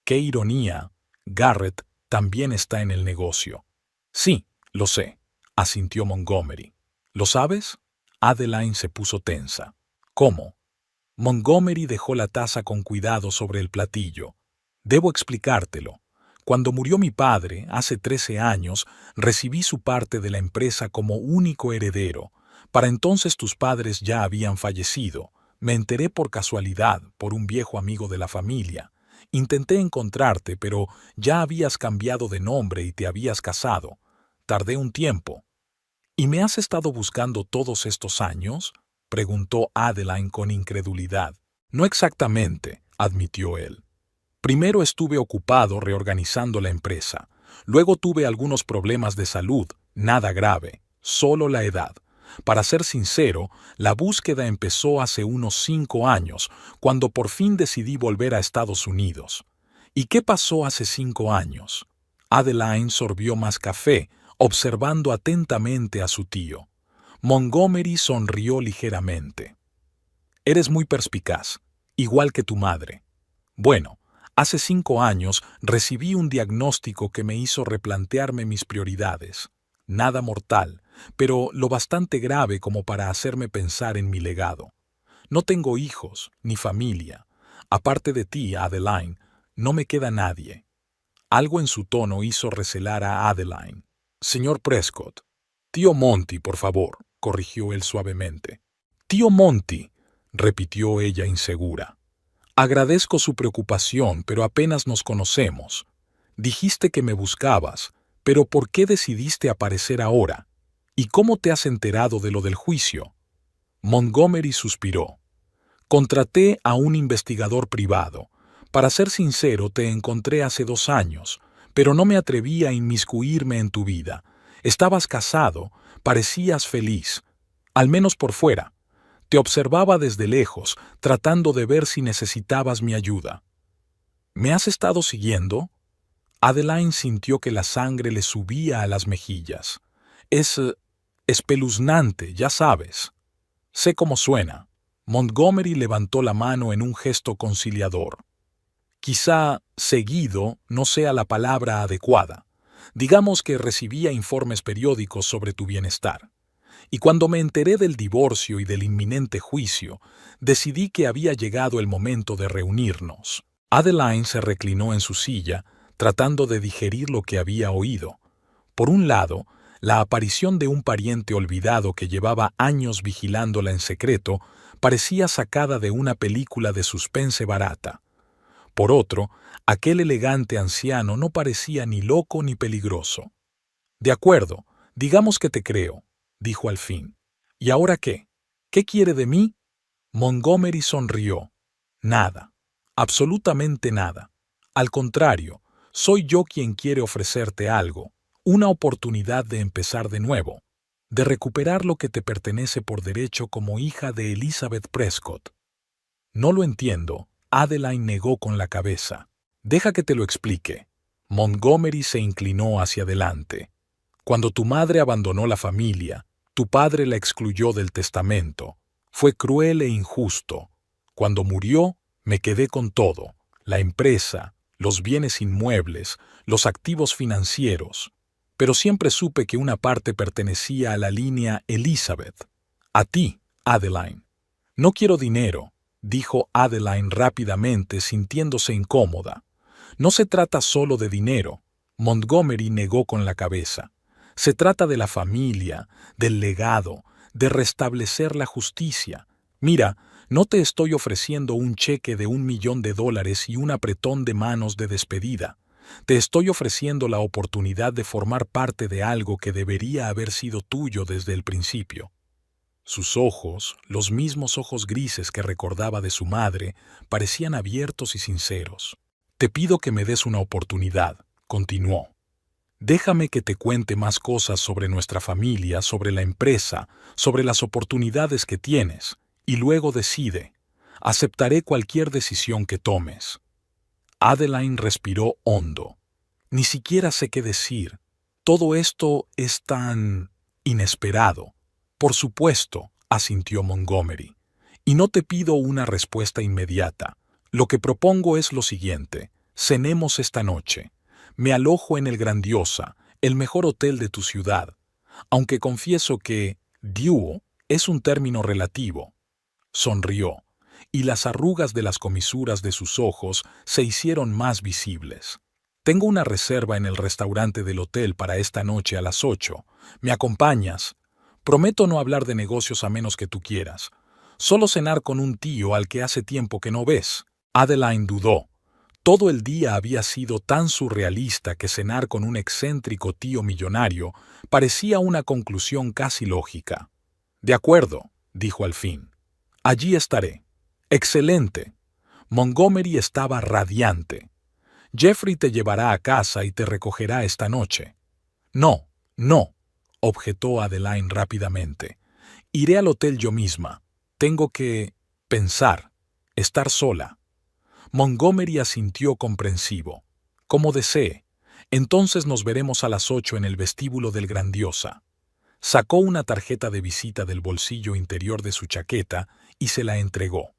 ¡Qué ironía! Garrett también está en el negocio. Sí, lo sé, asintió Montgomery. ¿Lo sabes? Adeline se puso tensa. ¿Cómo? Montgomery dejó la taza con cuidado sobre el platillo. Debo explicártelo. Cuando murió mi padre, hace 13 años, recibí su parte de la empresa como único heredero. Para entonces tus padres ya habían fallecido. Me enteré por casualidad, por un viejo amigo de la familia. Intenté encontrarte, pero ya habías cambiado de nombre y te habías casado. Tardé un tiempo. ¿Y me has estado buscando todos estos años?, preguntó Adeline con incredulidad. No exactamente, admitió él. Primero estuve ocupado reorganizando la empresa. Luego tuve algunos problemas de salud, nada grave, solo la edad. Para ser sincero, la búsqueda empezó hace unos 5 años, cuando por fin decidí volver a Estados Unidos. ¿Y qué pasó hace 5 años? Adeline sorbió más café, observando atentamente a su tío. Montgomery sonrió ligeramente. Eres muy perspicaz, igual que tu madre. Bueno, hace 5 años recibí un diagnóstico que me hizo replantearme mis prioridades. Nada mortal, pero lo bastante grave como para hacerme pensar en mi legado. No tengo hijos, ni familia. Aparte de ti, Adeline, no me queda nadie. Algo en su tono hizo recelar a Adeline. Señor Prescott. Tío Monty, por favor, corrigió él suavemente. Tío Monty, repitió ella insegura. Agradezco su preocupación, pero apenas nos conocemos. Dijiste que me buscabas, pero ¿por qué decidiste aparecer ahora? ¿Y cómo te has enterado de lo del juicio? Montgomery suspiró. Contraté a un investigador privado. Para ser sincero, te encontré hace 2 años, pero no me atreví a inmiscuirme en tu vida. Estabas casado, parecías feliz, al menos por fuera. Te observaba desde lejos, tratando de ver si necesitabas mi ayuda. ¿Me has estado siguiendo? Adeline sintió que la sangre le subía a las mejillas. Es espeluznante, ya sabes. Sé cómo suena. Montgomery levantó la mano en un gesto conciliador. Quizá seguido no sea la palabra adecuada. Digamos que recibía informes periódicos sobre tu bienestar. Y cuando me enteré del divorcio y del inminente juicio, decidí que había llegado el momento de reunirnos. Adeline se reclinó en su silla, tratando de digerir lo que había oído. Por un lado, la aparición de un pariente olvidado que llevaba años vigilándola en secreto parecía sacada de una película de suspense barata. Por otro, aquel elegante anciano no parecía ni loco ni peligroso. «De acuerdo, digamos que te creo», dijo al fin. «¿Y ahora qué? ¿Qué quiere de mí?» Montgomery sonrió. «Nada. Absolutamente nada. Al contrario, soy yo quien quiere ofrecerte algo, una oportunidad de empezar de nuevo, de recuperar lo que te pertenece por derecho como hija de Elizabeth Prescott». «No lo entiendo», Adeline negó con la cabeza. «Deja que te lo explique». Montgomery se inclinó hacia adelante. «Cuando tu madre abandonó la familia, tu padre la excluyó del testamento. Fue cruel e injusto. Cuando murió, me quedé con todo: la empresa, los bienes inmuebles, los activos financieros. Pero siempre supe que una parte pertenecía a la línea Elizabeth. A ti, Adeline». «No quiero dinero», dijo Adeline rápidamente, sintiéndose incómoda. «No se trata solo de dinero». Montgomery negó con la cabeza. «Se trata de la familia, del legado, de restablecer la justicia. Mira, no te estoy ofreciendo un cheque de $1.000.000 y un apretón de manos de despedida. Te estoy ofreciendo la oportunidad de formar parte de algo que debería haber sido tuyo desde el principio». Sus ojos, los mismos ojos grises que recordaba de su madre, parecían abiertos y sinceros. «Te pido que me des una oportunidad», continuó. «Déjame que te cuente más cosas sobre nuestra familia, sobre la empresa, sobre las oportunidades que tienes, y luego decide. Aceptaré cualquier decisión que tomes». Adeline respiró hondo. «Ni siquiera sé qué decir. Todo esto es tan inesperado». «Por supuesto», asintió Montgomery. «Y no te pido una respuesta inmediata. Lo que propongo es lo siguiente. Cenemos esta noche. Me alojo en el Grandiosa, el mejor hotel de tu ciudad, aunque confieso que «dúo» es un término relativo». Sonrió, y las arrugas de las comisuras de sus ojos se hicieron más visibles. «Tengo una reserva en el restaurante del hotel para esta noche a las 8. ¿Me acompañas? Prometo no hablar de negocios a menos que tú quieras. Solo cenar con un tío al que hace tiempo que no ves». Adeline dudó. Todo el día había sido tan surrealista que cenar con un excéntrico tío millonario parecía una conclusión casi lógica. «De acuerdo», dijo al fin. «Allí estaré». «Excelente». Montgomery estaba radiante. «Jeffrey te llevará a casa y te recogerá esta noche». «No, no», objetó Adeline rápidamente. «Iré al hotel yo misma. Tengo que pensar, estar sola». Montgomery asintió comprensivo. «Como desee. Entonces nos veremos a las 8 en el vestíbulo del Grandiosa». Sacó una tarjeta de visita del bolsillo interior de su chaqueta y se la entregó.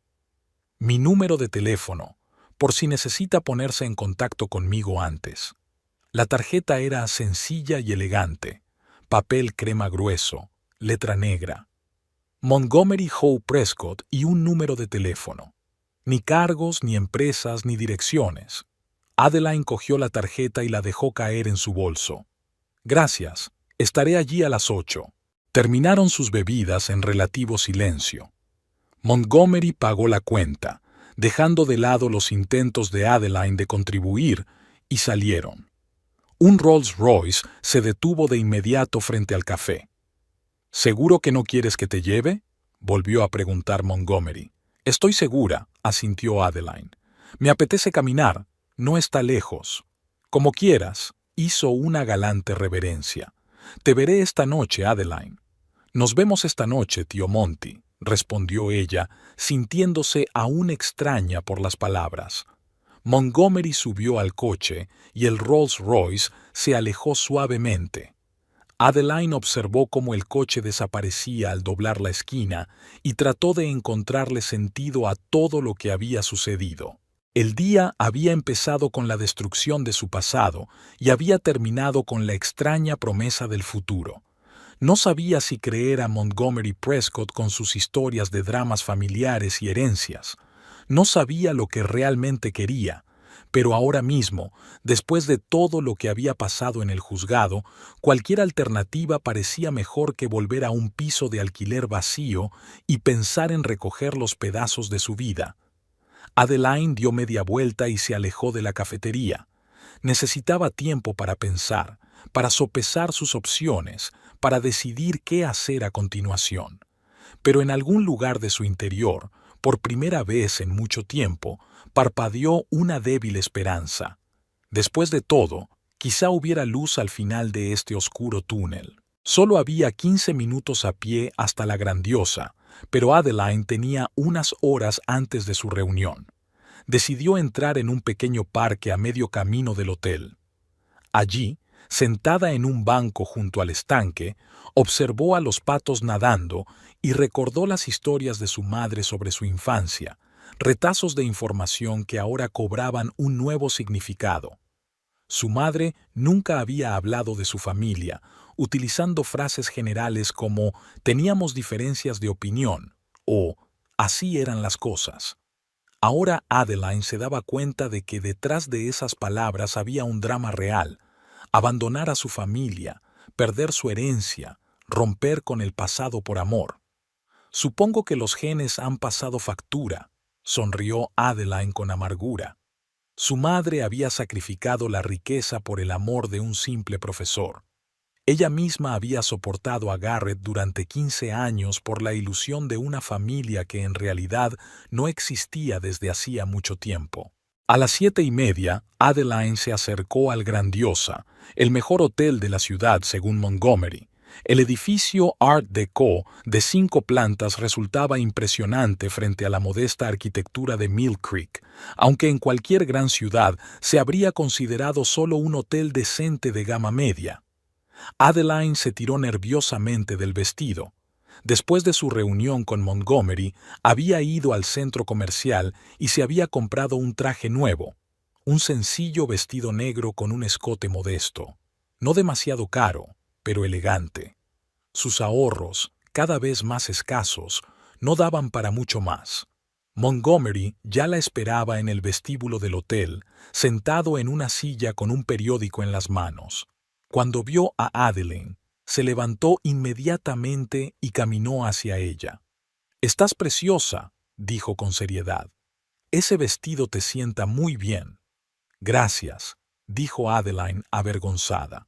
«Mi número de teléfono, por si necesita ponerse en contacto conmigo antes». La tarjeta era sencilla y elegante. Papel crema grueso, letra negra. Montgomery Howe Prescott y un número de teléfono. Ni cargos, ni empresas, ni direcciones. Adeline cogió la tarjeta y la dejó caer en su bolso. «Gracias, estaré allí a las 8». Terminaron sus bebidas en relativo silencio. Montgomery pagó la cuenta, dejando de lado los intentos de Adeline de contribuir, y salieron. Un Rolls Royce se detuvo de inmediato frente al café. «¿Seguro que no quieres que te lleve?», volvió a preguntar Montgomery. «Estoy segura», asintió Adeline. «Me apetece caminar, no está lejos». «Como quieras», hizo una galante reverencia. «Te veré esta noche, Adeline». «Nos vemos esta noche, tío Monty», respondió ella, sintiéndose aún extraña por las palabras. Montgomery subió al coche y el Rolls Royce se alejó suavemente. Adeline observó cómo el coche desaparecía al doblar la esquina y trató de encontrarle sentido a todo lo que había sucedido. El día había empezado con la destrucción de su pasado y había terminado con la extraña promesa del futuro. No sabía si creer a Montgomery Prescott con sus historias de dramas familiares y herencias. No sabía lo que realmente quería, pero ahora mismo, después de todo lo que había pasado en el juzgado, cualquier alternativa parecía mejor que volver a un piso de alquiler vacío y pensar en recoger los pedazos de su vida. Adeline dio media vuelta y se alejó de la cafetería. Necesitaba tiempo para pensar, para sopesar sus opciones, para decidir qué hacer a continuación. Pero en algún lugar de su interior, por primera vez en mucho tiempo, parpadeó una débil esperanza. Después de todo, quizá hubiera luz al final de este oscuro túnel. Solo había 15 minutos a pie hasta la Grandiosa, pero Adeline tenía unas horas antes de su reunión. Decidió entrar en un pequeño parque a medio camino del hotel. Allí, sentada en un banco junto al estanque, observó a los patos nadando y recordó las historias de su madre sobre su infancia, retazos de información que ahora cobraban un nuevo significado. Su madre nunca había hablado de su familia, utilizando frases generales como «teníamos diferencias de opinión» o «así eran las cosas». Ahora Adeline se daba cuenta de que detrás de esas palabras había un drama real: abandonar a su familia, perder su herencia, romper con el pasado por amor. «Supongo que los genes han pasado factura», sonrió Adeline con amargura. Su madre había sacrificado la riqueza por el amor de un simple profesor. Ella misma había soportado a Garrett durante 15 años por la ilusión de una familia que en realidad no existía desde hacía mucho tiempo. A las 7:30, Adeline se acercó al Grandiosa, el mejor hotel de la ciudad según Montgomery. El edificio Art Deco de 5 plantas resultaba impresionante frente a la modesta arquitectura de Mill Creek, aunque en cualquier gran ciudad se habría considerado solo un hotel decente de gama media. Adeline se tiró nerviosamente del vestido. Después de su reunión con Montgomery, había ido al centro comercial y se había comprado un traje nuevo, un sencillo vestido negro con un escote modesto, no demasiado caro, pero elegante. Sus ahorros, cada vez más escasos, no daban para mucho más. Montgomery ya la esperaba en el vestíbulo del hotel, sentado en una silla con un periódico en las manos. Cuando vio a Adeline, se levantó inmediatamente y caminó hacia ella. «Estás preciosa», dijo con seriedad. «Ese vestido te sienta muy bien». «Gracias», dijo Adeline avergonzada.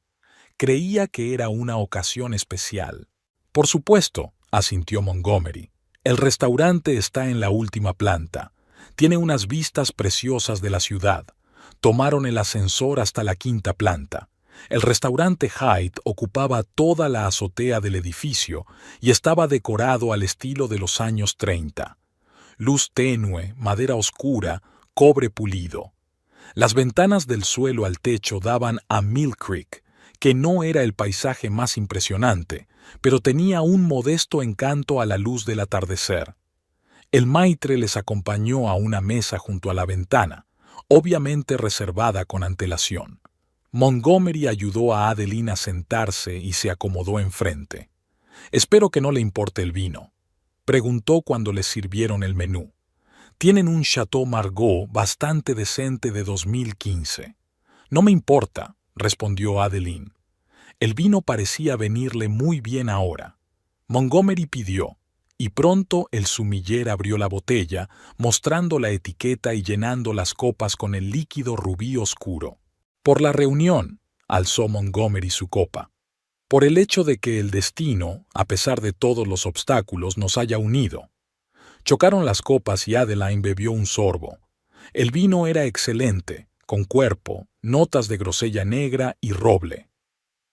Creía que era una ocasión especial. «Por supuesto», asintió Montgomery. «El restaurante está en la última planta. Tiene unas vistas preciosas de la ciudad. Tomaron el ascensor hasta la 5ª planta. El restaurante Hyde ocupaba toda la azotea del edificio y estaba decorado al estilo de los años 30. Luz tenue, madera oscura, cobre pulido. Las ventanas del suelo al techo daban a Mill Creek, que no era el paisaje más impresionante, pero tenía un modesto encanto a la luz del atardecer. El maitre les acompañó a una mesa junto a la ventana, obviamente reservada con antelación. Montgomery ayudó a Adeline a sentarse y se acomodó enfrente. «Espero que no le importe el vino», preguntó cuando les sirvieron el menú. «Tienen un Chateau Margaux bastante decente de 2015. «No me importa», respondió Adeline. El vino parecía venirle muy bien ahora. Montgomery pidió, y pronto el sumiller abrió la botella, mostrando la etiqueta y llenando las copas con el líquido rubí oscuro. «Por la reunión», alzó Montgomery su copa. «Por el hecho de que el destino, a pesar de todos los obstáculos, nos haya unido». Chocaron las copas y Adeline bebió un sorbo. El vino era excelente, con cuerpo, notas de grosella negra y roble.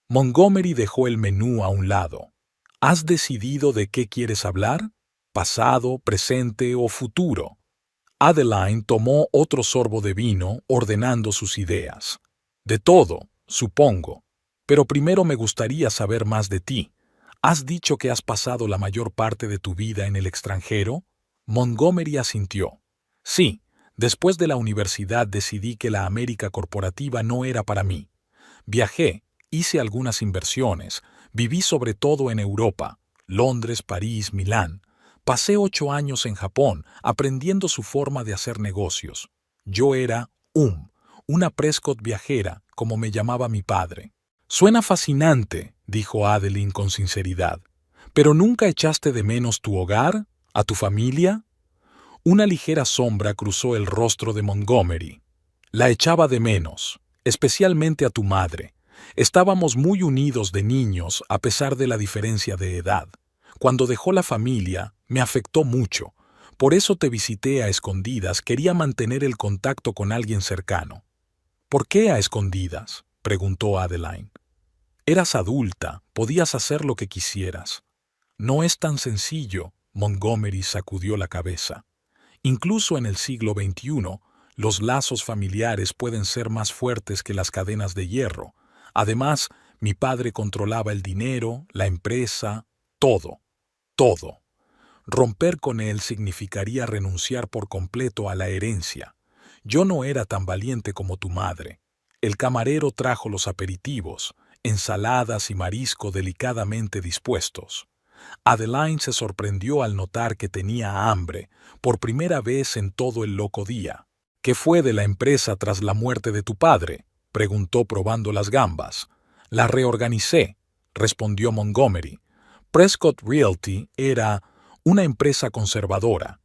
Montgomery dejó el menú a un lado. «¿Has decidido de qué quieres hablar? ¿Pasado, presente o futuro?» Adeline tomó otro sorbo de vino, ordenando sus ideas. «De todo, supongo. Pero primero me gustaría saber más de ti. ¿Has dicho que has pasado la mayor parte de tu vida en el extranjero?» Montgomery asintió. «Sí, después de la universidad decidí que la América corporativa no era para mí. Viajé, hice algunas inversiones, viví sobre todo en Europa, Londres, París, Milán. Pasé 8 años en Japón, aprendiendo su forma de hacer negocios. Yo era una Prescott viajera, como me llamaba mi padre». «Suena fascinante», dijo Adeline con sinceridad. «¿Pero nunca echaste de menos tu hogar, a tu familia?» Una ligera sombra cruzó el rostro de Montgomery. La echaba de menos, especialmente a tu madre. Estábamos muy unidos de niños a pesar de la diferencia de edad. Cuando dejó la familia, me afectó mucho. Por eso te visité a escondidas, quería mantener el contacto con alguien cercano. ¿Por qué a escondidas?, preguntó Adeline. Eras adulta, podías hacer lo que quisieras. No es tan sencillo, Montgomery sacudió la cabeza. Incluso en el siglo XXI, los lazos familiares pueden ser más fuertes que las cadenas de hierro. Además, mi padre controlaba el dinero, la empresa, todo, todo. Romper con él significaría renunciar por completo a la herencia. Yo no era tan valiente como tu madre. El camarero trajo los aperitivos, ensaladas y marisco delicadamente dispuestos. Adeline se sorprendió al notar que tenía hambre, por primera vez en todo el loco día. ¿Qué fue de la empresa tras la muerte de tu padre?, preguntó probando las gambas. La reorganicé, respondió Montgomery. Prescott Realty era una empresa conservadora.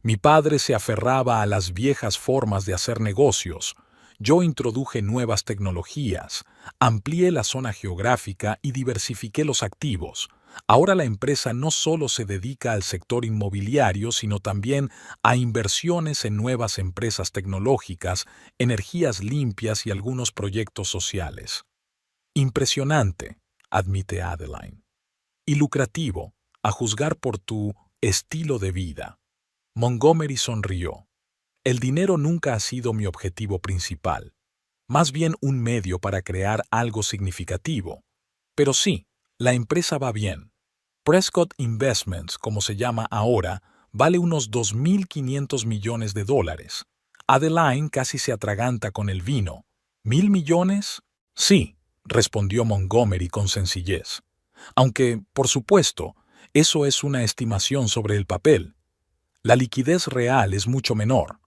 Mi padre se aferraba a las viejas formas de hacer negocios. Yo introduje nuevas tecnologías, amplié la zona geográfica y diversifiqué los activos. Ahora la empresa no solo se dedica al sector inmobiliario, sino también a inversiones en nuevas empresas tecnológicas, energías limpias y algunos proyectos sociales. Impresionante, admite Adeline. Y lucrativo, a juzgar por tu estilo de vida. Montgomery sonrió. El dinero nunca ha sido mi objetivo principal, más bien un medio para crear algo significativo. Pero sí, la empresa va bien. Prescott Investments, como se llama ahora, vale unos 2.500 millones de dólares. Adeline casi se atraganta con el vino. ¿1.000 millones? Sí, respondió Montgomery con sencillez. Aunque, por supuesto, eso es una estimación sobre el papel. La liquidez real es mucho menor.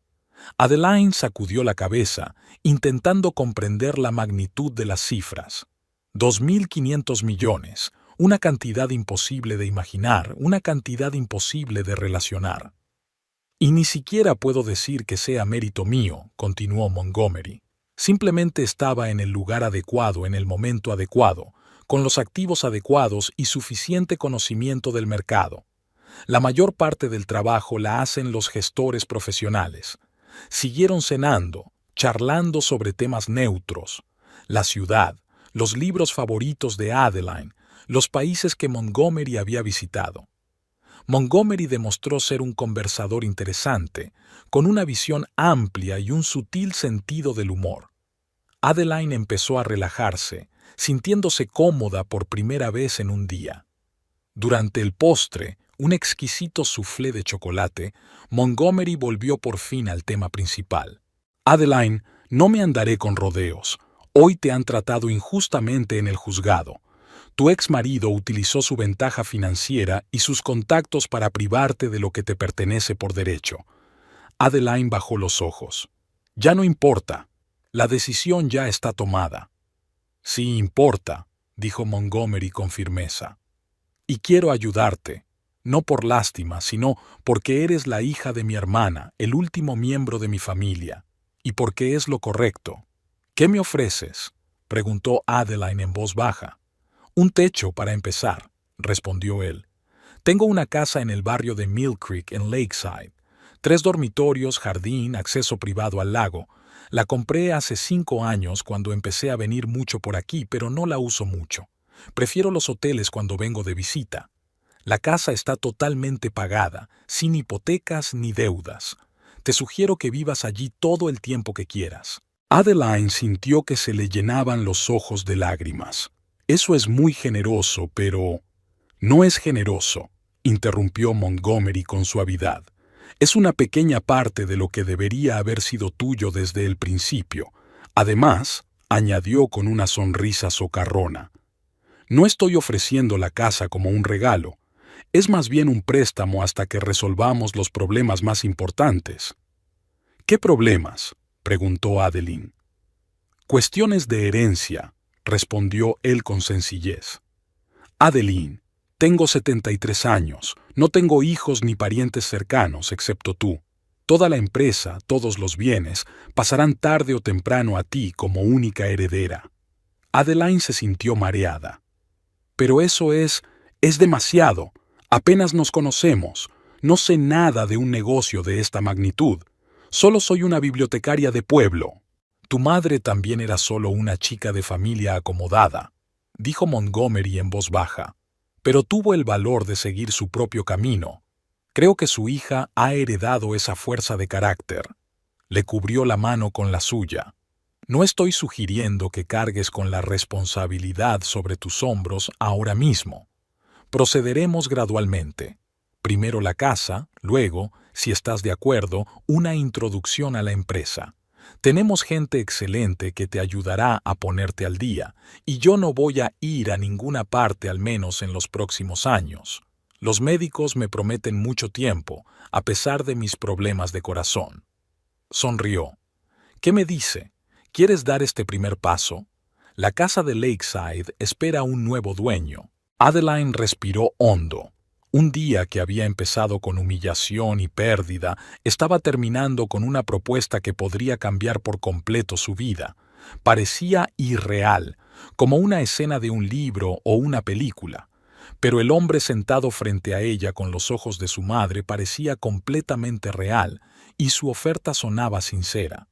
Adeline sacudió la cabeza, intentando comprender la magnitud de las cifras. 2.500 millones, una cantidad imposible de imaginar, una cantidad imposible de relacionar. Y ni siquiera puedo decir que sea mérito mío, continuó Montgomery. Simplemente estaba en el lugar adecuado en el momento adecuado, con los activos adecuados y suficiente conocimiento del mercado. La mayor parte del trabajo la hacen los gestores profesionales. Siguieron cenando, charlando sobre temas neutros, la ciudad, los libros favoritos de Adeline, los países que Montgomery había visitado. Montgomery demostró ser un conversador interesante, con una visión amplia y un sutil sentido del humor. Adeline empezó a relajarse, sintiéndose cómoda por primera vez en un día. Durante el postre, un exquisito soufflé de chocolate, Montgomery volvió por fin al tema principal. Adeline, no me andaré con rodeos. Hoy te han tratado injustamente en el juzgado. Tu ex marido utilizó su ventaja financiera y sus contactos para privarte de lo que te pertenece por derecho. Adeline bajó los ojos. Ya no importa. La decisión ya está tomada. Sí importa, dijo Montgomery con firmeza. Y quiero ayudarte. No por lástima, sino porque eres la hija de mi hermana, el último miembro de mi familia, y porque es lo correcto. ¿Qué me ofreces?, preguntó Adeline en voz baja. Un techo para empezar, respondió él. Tengo una casa en el barrio de Mill Creek, en Lakeside. 3 dormitorios, jardín, acceso privado al lago. La compré hace 5 años cuando empecé a venir mucho por aquí, pero no la uso mucho. Prefiero los hoteles cuando vengo de visita. La casa está totalmente pagada, sin hipotecas ni deudas. Te sugiero que vivas allí todo el tiempo que quieras. Adeline sintió que se le llenaban los ojos de lágrimas. Eso es muy generoso, pero... No es generoso, interrumpió Montgomery con suavidad. Es una pequeña parte de lo que debería haber sido tuyo desde el principio. Además, añadió con una sonrisa socarrona, no estoy ofreciendo la casa como un regalo. Es más bien un préstamo hasta que resolvamos los problemas más importantes. ¿Qué problemas?, preguntó Adeline. Cuestiones de herencia, respondió él con sencillez. Adeline, tengo 73 años, no tengo hijos ni parientes cercanos excepto tú. Toda la empresa, todos los bienes, pasarán tarde o temprano a ti como única heredera. Adeline se sintió mareada. Pero eso es demasiado. Apenas nos conocemos. No sé nada de un negocio de esta magnitud. Solo soy una bibliotecaria de pueblo. Tu madre también era solo una chica de familia acomodada, dijo Montgomery en voz baja, pero tuvo el valor de seguir su propio camino. Creo que su hija ha heredado esa fuerza de carácter. Le cubrió la mano con la suya. No estoy sugiriendo que cargues con la responsabilidad sobre tus hombros ahora mismo. Procederemos gradualmente. Primero la casa, luego, si estás de acuerdo, una introducción a la empresa. Tenemos gente excelente que te ayudará a ponerte al día, y yo no voy a ir a ninguna parte al menos en los próximos años. Los médicos me prometen mucho tiempo, a pesar de mis problemas de corazón. Sonrió. ¿Qué me dice? ¿Quieres dar este primer paso? La casa de Lakeside espera un nuevo dueño. Adeline respiró hondo. Un día que había empezado con humillación y pérdida, estaba terminando con una propuesta que podría cambiar por completo su vida. Parecía irreal, como una escena de un libro o una película. Pero el hombre sentado frente a ella con los ojos de su madre parecía completamente real, y su oferta sonaba sincera.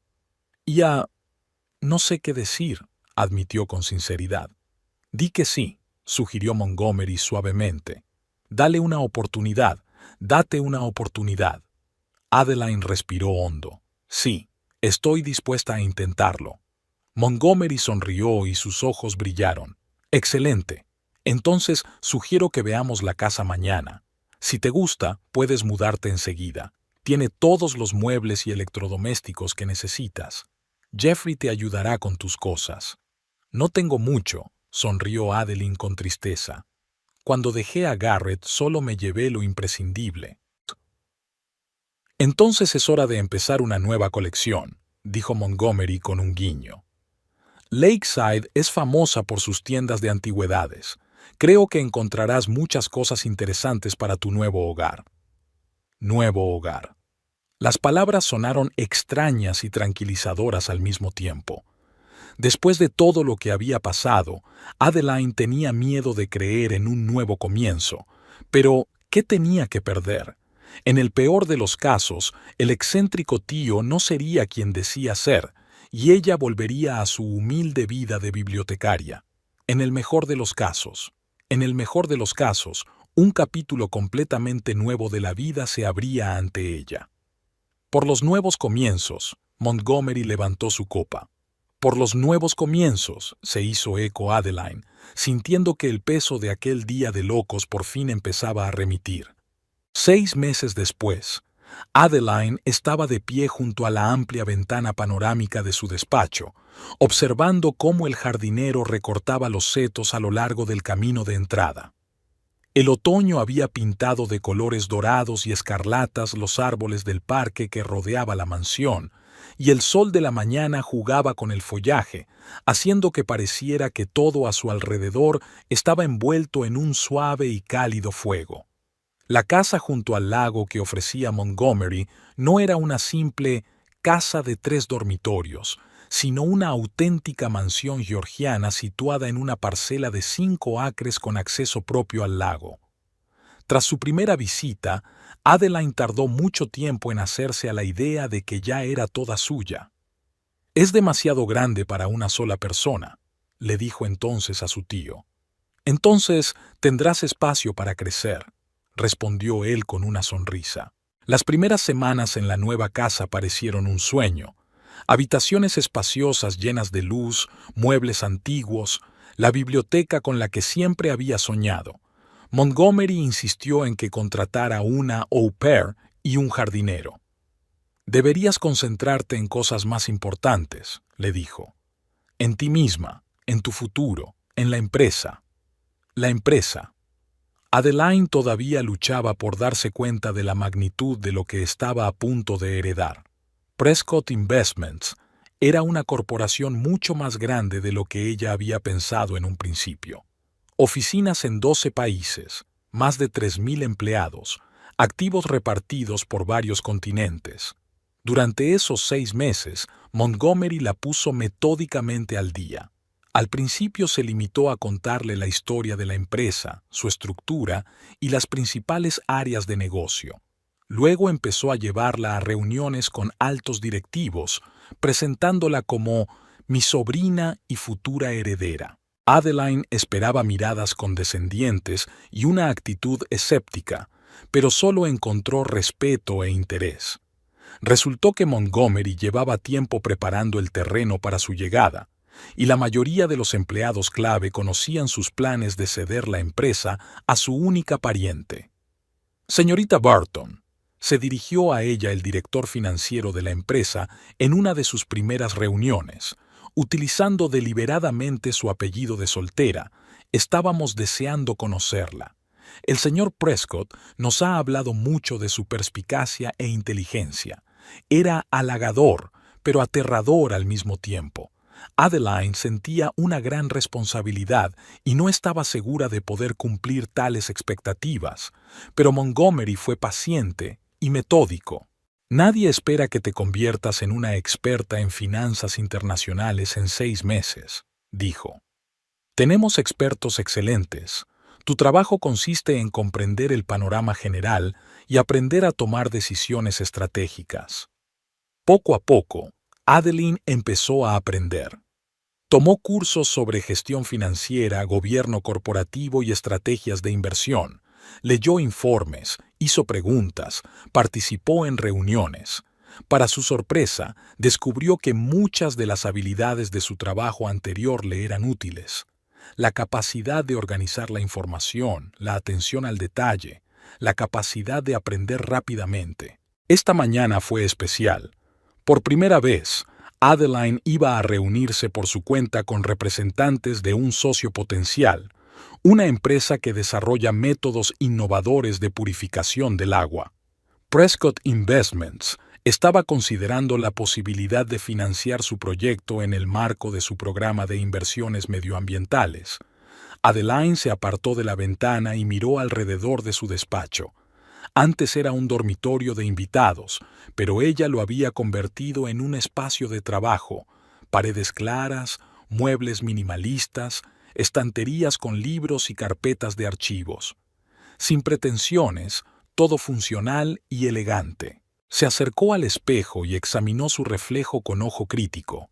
No sé qué decir, admitió con sinceridad. Di que sí, sugirió Montgomery suavemente. Dale una oportunidad, date una oportunidad. Adeline respiró hondo. Sí, estoy dispuesta a intentarlo. Montgomery sonrió y sus ojos brillaron. Excelente. Entonces sugiero que veamos la casa mañana. Si te gusta, puedes mudarte enseguida. Tiene todos los muebles y electrodomésticos que necesitas. Jeffrey te ayudará con tus cosas. No tengo mucho, sonrió Adeline con tristeza. Cuando dejé a Garrett solo me llevé lo imprescindible. Entonces es hora de empezar una nueva colección, dijo Montgomery con un guiño. Lakeside es famosa por sus tiendas de antigüedades. Creo que encontrarás muchas cosas interesantes para tu nuevo hogar. Nuevo hogar. Las palabras sonaron extrañas y tranquilizadoras al mismo tiempo. Después de todo lo que había pasado, Adeline tenía miedo de creer en un nuevo comienzo. Pero, ¿qué tenía que perder? En el peor de los casos, el excéntrico tío no sería quien decía ser, y ella volvería a su humilde vida de bibliotecaria. En el mejor de los casos, un capítulo completamente nuevo de la vida se abría ante ella. Por los nuevos comienzos, Montgomery levantó su copa. Por los nuevos comienzos, se hizo eco Adeline, sintiendo que el peso de aquel día de locos por fin empezaba a remitir. 6 meses después, Adeline estaba de pie junto a la amplia ventana panorámica de su despacho, observando cómo el jardinero recortaba los setos a lo largo del camino de entrada. El otoño había pintado de colores dorados y escarlatas los árboles del parque que rodeaba la mansión, y el sol de la mañana jugaba con el follaje, haciendo que pareciera que todo a su alrededor estaba envuelto en un suave y cálido fuego. La casa junto al lago que ofrecía Montgomery no era una simple casa de 3 dormitorios, sino una auténtica mansión georgiana situada en una parcela de 5 acres con acceso propio al lago. Tras su primera visita, Adeline tardó mucho tiempo en hacerse a la idea de que ya era toda suya. «Es demasiado grande para una sola persona», le dijo entonces a su tío. «Entonces tendrás espacio para crecer», respondió él con una sonrisa. Las primeras semanas en la nueva casa parecieron un sueño. Habitaciones espaciosas llenas de luz, muebles antiguos, la biblioteca con la que siempre había soñado. Montgomery insistió en que contratara una au pair y un jardinero. «Deberías concentrarte en cosas más importantes», le dijo. «En ti misma, en tu futuro, en la empresa». La empresa. Adeline todavía luchaba por darse cuenta de la magnitud de lo que estaba a punto de heredar. Prescott Investments era una corporación mucho más grande de lo que ella había pensado en un principio. Oficinas en 12 países, más de 3.000 empleados, activos repartidos por varios continentes. Durante esos 6 meses, Montgomery la puso metódicamente al día. Al principio se limitó a contarle la historia de la empresa, su estructura y las principales áreas de negocio. Luego empezó a llevarla a reuniones con altos directivos, presentándola como mi sobrina y futura heredera. Adeline esperaba miradas condescendientes y una actitud escéptica, pero solo encontró respeto e interés. Resultó que Montgomery llevaba tiempo preparando el terreno para su llegada, y la mayoría de los empleados clave conocían sus planes de ceder la empresa a su única pariente. Señorita Barton, se dirigió a ella el director financiero de la empresa en una de sus primeras reuniones, utilizando deliberadamente su apellido de soltera. Estábamos deseando conocerla. El señor Prescott nos ha hablado mucho de su perspicacia e inteligencia. Era halagador, pero aterrador al mismo tiempo. Adeline sentía una gran responsabilidad y no estaba segura de poder cumplir tales expectativas, pero Montgomery fue paciente y metódico. Nadie espera que te conviertas en una experta en finanzas internacionales en 6 meses, dijo. Tenemos expertos excelentes. Tu trabajo consiste en comprender el panorama general y aprender a tomar decisiones estratégicas. Poco a poco, Adeline empezó a aprender. Tomó cursos sobre gestión financiera, gobierno corporativo y estrategias de inversión. Leyó informes, hizo preguntas, participó en reuniones. Para su sorpresa, descubrió que muchas de las habilidades de su trabajo anterior le eran útiles. La capacidad de organizar la información, la atención al detalle, la capacidad de aprender rápidamente. Esta mañana fue especial. Por primera vez, Adeline iba a reunirse por su cuenta con representantes de un socio potencial, una empresa que desarrolla métodos innovadores de purificación del agua. Prescott Investments estaba considerando la posibilidad de financiar su proyecto en el marco de su programa de inversiones medioambientales. Adeline se apartó de la ventana y miró alrededor de su despacho. Antes era un dormitorio de invitados, pero ella lo había convertido en un espacio de trabajo, paredes claras, muebles minimalistas, estanterías con libros y carpetas de archivos. Sin pretensiones, todo funcional y elegante. Se acercó al espejo y examinó su reflejo con ojo crítico.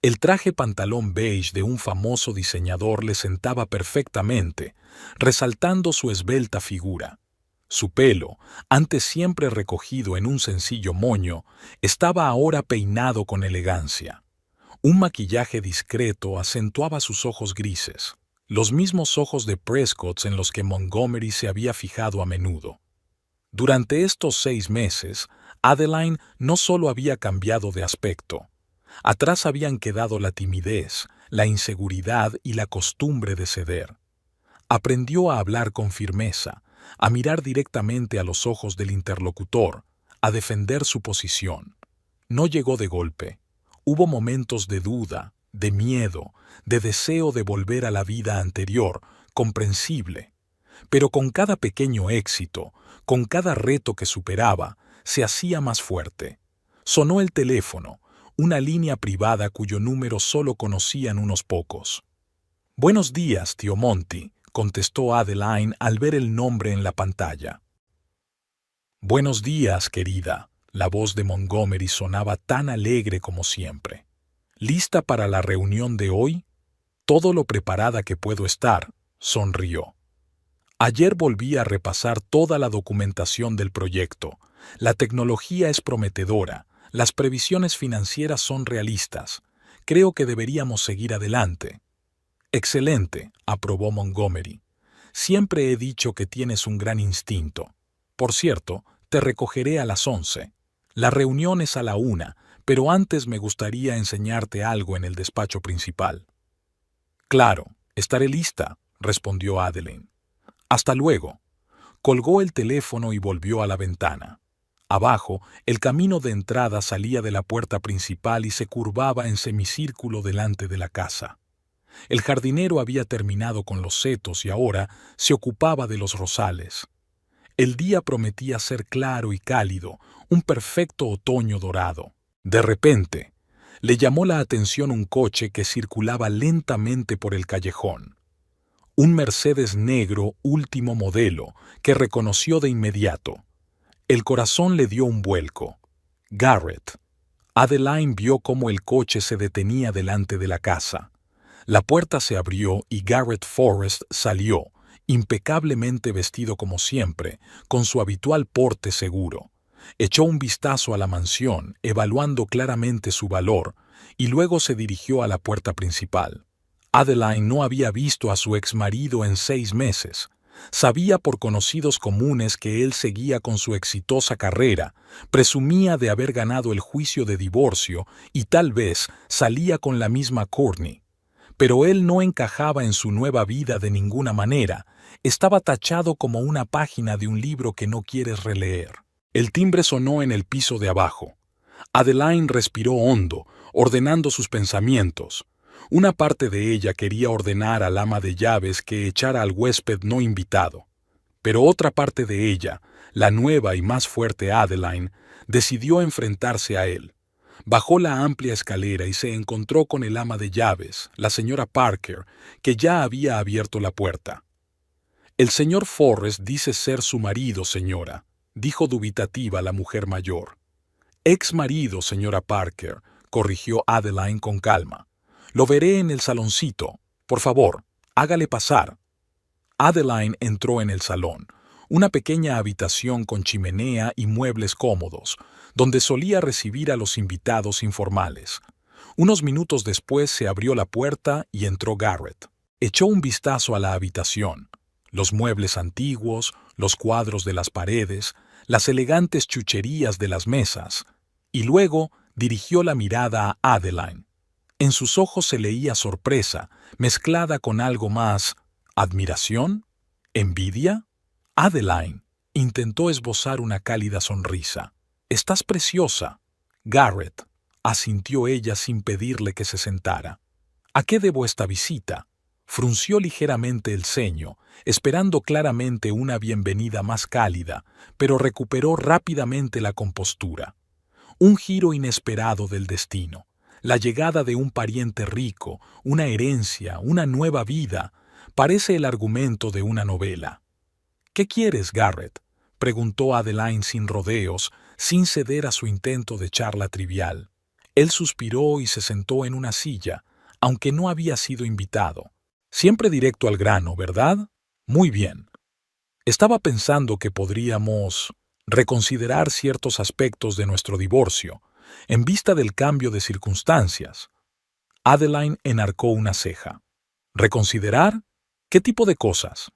El traje pantalón beige de un famoso diseñador le sentaba perfectamente, resaltando su esbelta figura. Su pelo, antes siempre recogido en un sencillo moño, estaba ahora peinado con elegancia. Un maquillaje discreto acentuaba sus ojos grises, los mismos ojos de Prescott en los que Montgomery se había fijado a menudo. Durante estos 6 meses, Adeline no solo había cambiado de aspecto. Atrás habían quedado la timidez, la inseguridad y la costumbre de ceder. Aprendió a hablar con firmeza, a mirar directamente a los ojos del interlocutor, a defender su posición. No llegó de golpe. Hubo momentos de duda, de miedo, de deseo de volver a la vida anterior, comprensible. Pero con cada pequeño éxito, con cada reto que superaba, se hacía más fuerte. Sonó el teléfono, una línea privada cuyo número solo conocían unos pocos. «Buenos días, tío Monty», contestó Adeline al ver el nombre en la pantalla. «Buenos días, querida». La voz de Montgomery sonaba tan alegre como siempre. «¿Lista para la reunión de hoy?» «Todo lo preparada que puedo estar», sonrió. Ayer volví a repasar toda la documentación del proyecto. La tecnología es prometedora, las previsiones financieras son realistas. Creo que deberíamos seguir adelante. «Excelente», aprobó Montgomery. «Siempre he dicho que tienes un gran instinto. Por cierto, te recogeré a las 11. La reunión es a la 1, pero antes me gustaría enseñarte algo en el despacho principal». «Claro, estaré lista», respondió Adeline. «Hasta luego». Colgó el teléfono y volvió a la ventana. Abajo, el camino de entrada salía de la puerta principal y se curvaba en semicírculo delante de la casa. El jardinero había terminado con los setos y ahora se ocupaba de los rosales. El día prometía ser claro y cálido, un perfecto otoño dorado. De repente, le llamó la atención un coche que circulaba lentamente por el callejón. Un Mercedes negro último modelo que reconoció de inmediato. El corazón le dio un vuelco. Garrett. Adeline vio cómo el coche se detenía delante de la casa. La puerta se abrió y Garrett Forrest salió, impecablemente vestido como siempre, con su habitual porte seguro. Echó un vistazo a la mansión, evaluando claramente su valor, y luego se dirigió a la puerta principal. Adeline no había visto a su exmarido en 6 meses. Sabía por conocidos comunes que él seguía con su exitosa carrera, presumía de haber ganado el juicio de divorcio y tal vez salía con la misma Courtney. Pero él no encajaba en su nueva vida de ninguna manera. Estaba tachado como una página de un libro que no quieres releer. El timbre sonó en el piso de abajo. Adeline respiró hondo, ordenando sus pensamientos. Una parte de ella quería ordenar al ama de llaves que echara al huésped no invitado. Pero otra parte de ella, la nueva y más fuerte Adeline, decidió enfrentarse a él. Bajó la amplia escalera y se encontró con el ama de llaves, la señora Parker, que ya había abierto la puerta. «El señor Forrest dice ser su marido, señora», dijo dubitativa la mujer mayor. «Ex marido, señora Parker», corrigió Adeline con calma. «Lo veré en el saloncito. Por favor, hágale pasar». Adeline entró en el salón, una pequeña habitación con chimenea y muebles cómodos, donde solía recibir a los invitados informales. Unos minutos después se abrió la puerta y entró Garrett. Echó un vistazo a la habitación. Los muebles antiguos, los cuadros de las paredes, las elegantes chucherías de las mesas, y luego dirigió la mirada a Adeline. En sus ojos se leía sorpresa, mezclada con algo más. ¿Admiración? ¿Envidia? Adeline intentó esbozar una cálida sonrisa. «Estás preciosa». «Garrett», asintió ella sin pedirle que se sentara. «¿A qué debo esta visita?» Frunció ligeramente el ceño, esperando claramente una bienvenida más cálida, pero recuperó rápidamente la compostura. Un giro inesperado del destino, la llegada de un pariente rico, una herencia, una nueva vida, parece el argumento de una novela. «¿Qué quieres, Garrett?», preguntó Adeline sin rodeos, sin ceder a su intento de charla trivial. Él suspiró y se sentó en una silla, aunque no había sido invitado. «Siempre directo al grano, ¿verdad? Muy bien. Estaba pensando que podríamos reconsiderar ciertos aspectos de nuestro divorcio, en vista del cambio de circunstancias». Adeline enarcó una ceja. «¿Reconsiderar? ¿Qué tipo de cosas?»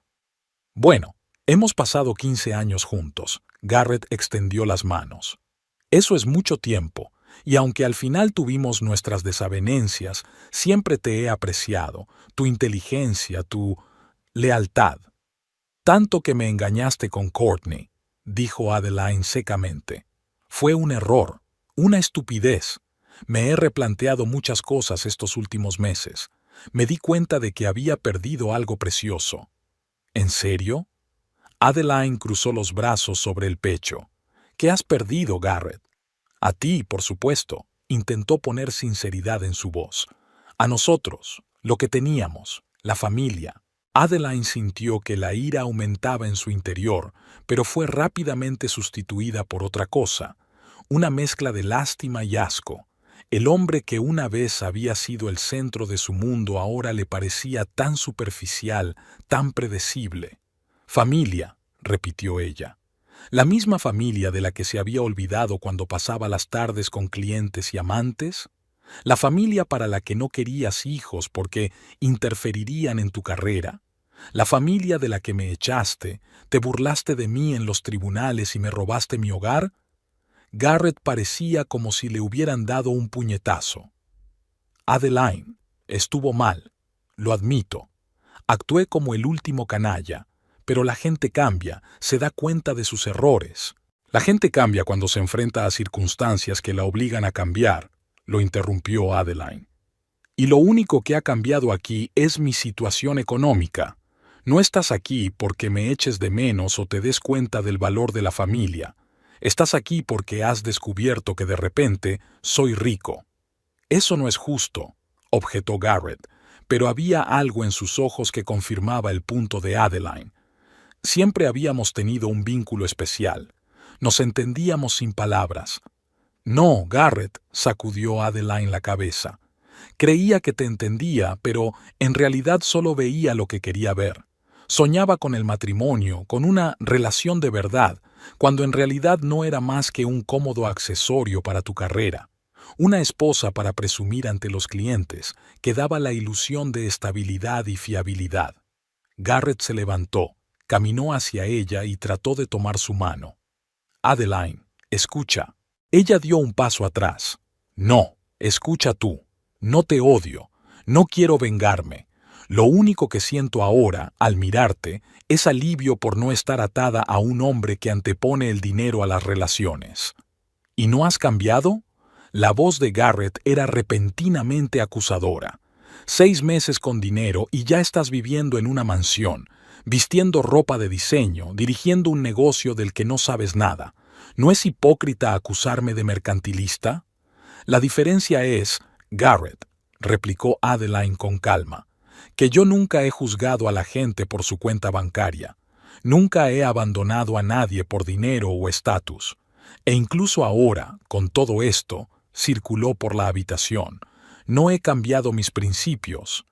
«Bueno, hemos pasado 15 años juntos». Garrett extendió las manos. «Eso es mucho tiempo, y aunque al final tuvimos nuestras desavenencias, siempre te he apreciado, tu inteligencia, tu lealtad. Tanto que me engañaste con Courtney», dijo Adeline secamente. «Fue un error, una estupidez. Me he replanteado muchas cosas estos últimos meses. Me di cuenta de que había perdido algo precioso». «¿En serio?» Adeline cruzó los brazos sobre el pecho. «¿Qué has perdido, Garrett?» «A ti, por supuesto», intentó poner sinceridad en su voz. «A nosotros, lo que teníamos, la familia». Adeline sintió que la ira aumentaba en su interior, pero fue rápidamente sustituida por otra cosa, una mezcla de lástima y asco. El hombre que una vez había sido el centro de su mundo ahora le parecía tan superficial, tan predecible. «Familia», repitió ella. «¿La misma familia de la que se había olvidado cuando pasaba las tardes con clientes y amantes? ¿La familia para la que no querías hijos porque interferirían en tu carrera? ¿La familia de la que me echaste, te burlaste de mí en los tribunales y me robaste mi hogar?» Garrett parecía como si le hubieran dado un puñetazo. «Adeline, estuvo mal, lo admito. Actué como el último canalla. Pero la gente cambia, se da cuenta de sus errores». «La gente cambia cuando se enfrenta a circunstancias que la obligan a cambiar», lo interrumpió Adeline. «Y lo único que ha cambiado aquí es mi situación económica. No estás aquí porque me eches de menos o te des cuenta del valor de la familia. Estás aquí porque has descubierto que de repente soy rico. Eso no es justo, objetó Garrett, pero había algo en sus ojos que confirmaba el punto de Adeline. Siempre habíamos tenido un vínculo especial. Nos entendíamos sin palabras. No, Garrett, sacudió Adeline la cabeza. Creía que te entendía, pero en realidad solo veía lo que quería ver. Soñaba con el matrimonio, con una relación de verdad, cuando en realidad no era más que un cómodo accesorio para tu carrera. Una esposa para presumir ante los clientes, que daba la ilusión de estabilidad y fiabilidad. Garrett se levantó, caminó hacia ella y trató de tomar su mano. Adeline, escucha. Ella dio un paso atrás. No, escucha tú. No te odio. No quiero vengarme. Lo único que siento ahora, al mirarte, es alivio por no estar atada a un hombre que antepone el dinero a las relaciones. ¿Y no has cambiado? La voz de Garrett era repentinamente acusadora. 6 meses con dinero y ya estás viviendo en una mansión, vistiendo ropa de diseño, dirigiendo un negocio del que no sabes nada. ¿No es hipócrita acusarme de mercantilista? La diferencia es, Garrett, replicó Adeline con calma, que yo nunca he juzgado a la gente por su cuenta bancaria. Nunca he abandonado a nadie por dinero o estatus. E incluso ahora, con todo esto, circuló por la habitación. No he cambiado mis principios.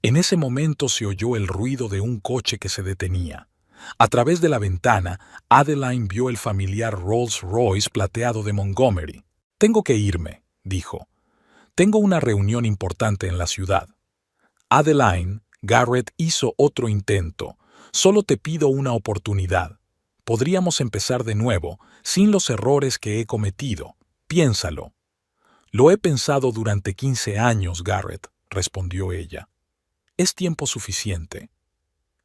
En ese momento se oyó el ruido de un coche que se detenía. A través de la ventana, Adeline vio el familiar Rolls-Royce plateado de Montgomery. Tengo que irme, dijo. Tengo una reunión importante en la ciudad. Adeline, Garrett hizo otro intento. Solo te pido una oportunidad. Podríamos empezar de nuevo, sin los errores que he cometido. Piénsalo. Lo he pensado durante 15 años, Garrett, respondió ella. Es tiempo suficiente.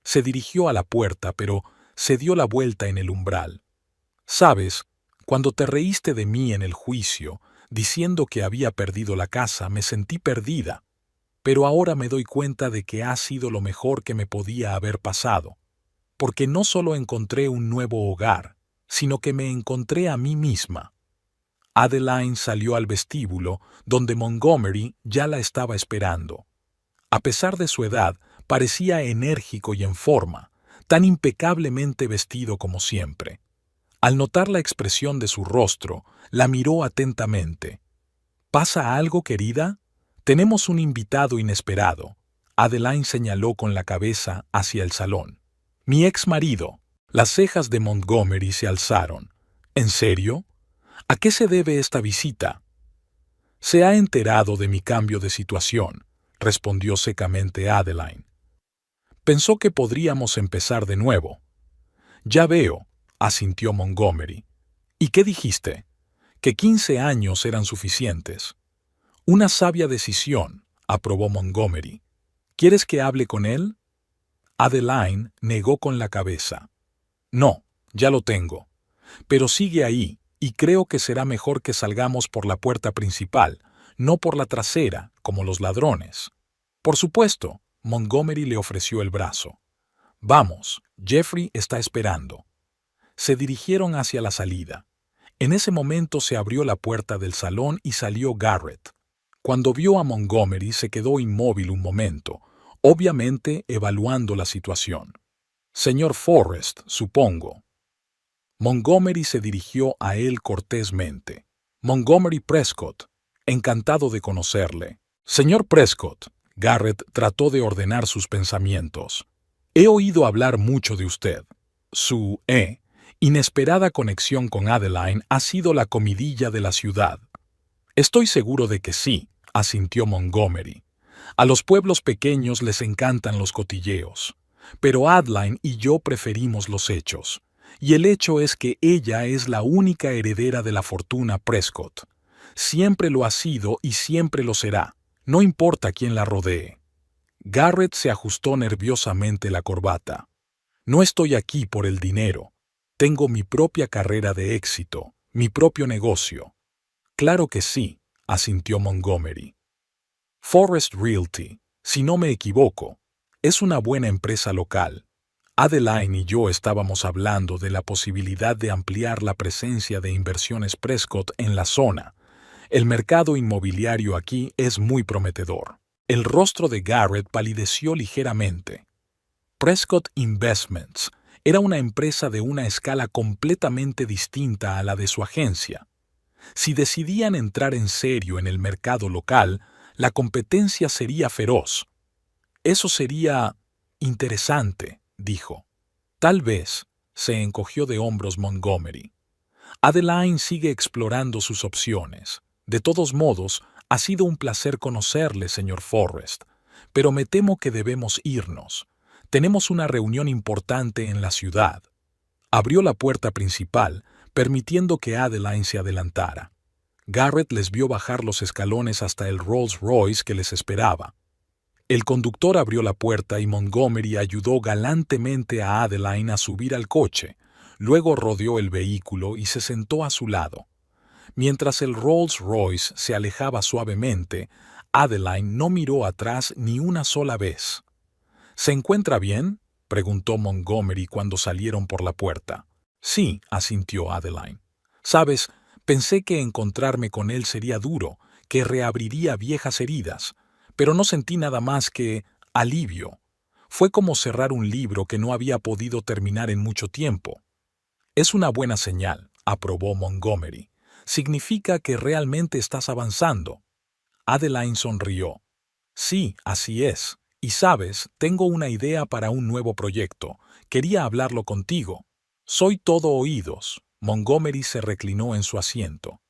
Se dirigió a la puerta, pero se dio la vuelta en el umbral. Sabes, cuando te reíste de mí en el juicio, diciendo que había perdido la casa, me sentí perdida. Pero ahora me doy cuenta de que ha sido lo mejor que me podía haber pasado, porque no solo encontré un nuevo hogar, sino que me encontré a mí misma. Adeline salió al vestíbulo, donde Montgomery ya la estaba esperando. A pesar de su edad, parecía enérgico y en forma, tan impecablemente vestido como siempre. Al notar la expresión de su rostro, la miró atentamente. ¿Pasa algo, querida? Tenemos un invitado inesperado. Adeline señaló con la cabeza hacia el salón. Mi ex marido. Las cejas de Montgomery se alzaron. ¿En serio? ¿A qué se debe esta visita? Se ha enterado de mi cambio de situación, respondió secamente Adeline. Pensó que podríamos empezar de nuevo. Ya veo, asintió Montgomery. ¿Y qué dijiste? Que 15 años eran suficientes. Una sabia decisión, aprobó Montgomery. ¿Quieres que hable con él? Adeline negó con la cabeza. No, ya lo tengo. Pero sigue ahí, y creo que será mejor que salgamos por la puerta principal, no por la trasera, como los ladrones. Por supuesto, Montgomery le ofreció el brazo. Vamos, Jeffrey está esperando. Se dirigieron hacia la salida. En ese momento se abrió la puerta del salón y salió Garrett. Cuando vio a Montgomery se quedó inmóvil un momento, obviamente evaluando la situación. Señor Forrest, supongo. Montgomery se dirigió a él cortésmente. Montgomery Prescott, encantado de conocerle. Señor Prescott, Garrett trató de ordenar sus pensamientos. He oído hablar mucho de usted. Su inesperada conexión con Adeline ha sido la comidilla de la ciudad. Estoy seguro de que sí, asintió Montgomery. A los pueblos pequeños les encantan los cotilleos. Pero Adeline y yo preferimos los hechos. Y el hecho es que ella es la única heredera de la fortuna Prescott. Siempre lo ha sido y siempre lo será, no importa quién la rodee. Garrett se ajustó nerviosamente la corbata. No estoy aquí por el dinero. Tengo mi propia carrera de éxito, mi propio negocio. Claro que sí, asintió Montgomery. Forrest Realty, si no me equivoco, es una buena empresa local. Adeline y yo estábamos hablando de la posibilidad de ampliar la presencia de Inversiones Prescott en la zona. El mercado inmobiliario aquí es muy prometedor. El rostro de Garrett palideció ligeramente. Prescott Investments era una empresa de una escala completamente distinta a la de su agencia. Si decidían entrar en serio en el mercado local, la competencia sería feroz. Eso sería interesante, dijo. Tal vez, se encogió de hombros Montgomery. Adeline sigue explorando sus opciones. De todos modos, ha sido un placer conocerle, señor Forrest, pero me temo que debemos irnos. Tenemos una reunión importante en la ciudad. Abrió la puerta principal, permitiendo que Adeline se adelantara. Garrett les vio bajar los escalones hasta el Rolls Royce que les esperaba. El conductor abrió la puerta y Montgomery ayudó galantemente a Adeline a subir al coche. Luego rodeó el vehículo y se sentó a su lado. Mientras el Rolls Royce se alejaba suavemente, Adeline no miró atrás ni una sola vez. ¿Se encuentra bien?, preguntó Montgomery cuando salieron por la puerta. Sí, asintió Adeline. Sabes, pensé que encontrarme con él sería duro, que reabriría viejas heridas, pero no sentí nada más que alivio. Fue como cerrar un libro que no había podido terminar en mucho tiempo. Es una buena señal, aprobó Montgomery. Significa que realmente estás avanzando. Adeline sonrió. Sí, así es. Y sabes, tengo una idea para un nuevo proyecto. Quería hablarlo contigo. Soy todo oídos. Montgomery se reclinó en su asiento.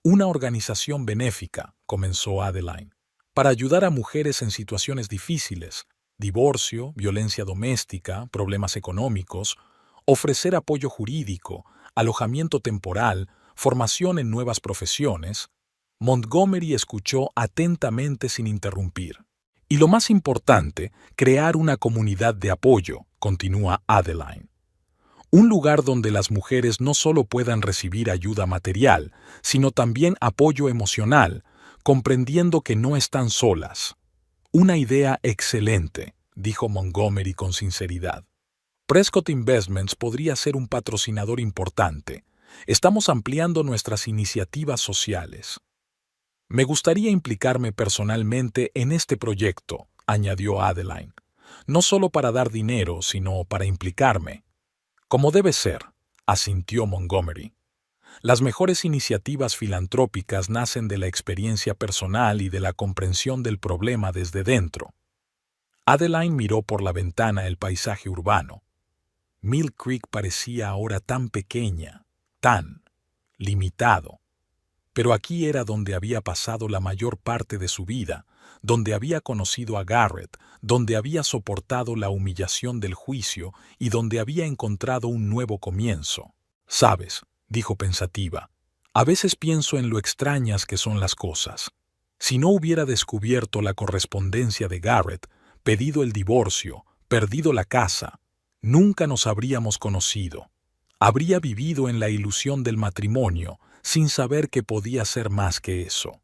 Una organización benéfica, comenzó Adeline, para ayudar a mujeres en situaciones difíciles, divorcio, violencia doméstica, problemas económicos, ofrecer apoyo jurídico, alojamiento temporal, formación en nuevas profesiones. Montgomery escuchó atentamente sin interrumpir. Y lo más importante, crear una comunidad de apoyo, continúa Adeline. Un lugar donde las mujeres no solo puedan recibir ayuda material, sino también apoyo emocional, comprendiendo que no están solas. Una idea excelente, dijo Montgomery con sinceridad. Prescott Investments podría ser un patrocinador importante. Estamos ampliando nuestras iniciativas sociales. Me gustaría implicarme personalmente en este proyecto, añadió Adeline. No solo para dar dinero, sino para implicarme. Como debe ser, asintió Montgomery. Las mejores iniciativas filantrópicas nacen de la experiencia personal y de la comprensión del problema desde dentro. Adeline miró por la ventana el paisaje urbano. Mill Creek parecía ahora tan pequeña, tan limitado. Pero aquí era donde había pasado la mayor parte de su vida, donde había conocido a Garrett, donde había soportado la humillación del juicio y donde había encontrado un nuevo comienzo. «Sabes», dijo pensativa, «a veces pienso en lo extrañas que son las cosas. Si no hubiera descubierto la correspondencia de Garrett, pedido el divorcio, perdido la casa, nunca nos habríamos conocido. Habría vivido en la ilusión del matrimonio, sin saber que podía ser más que eso».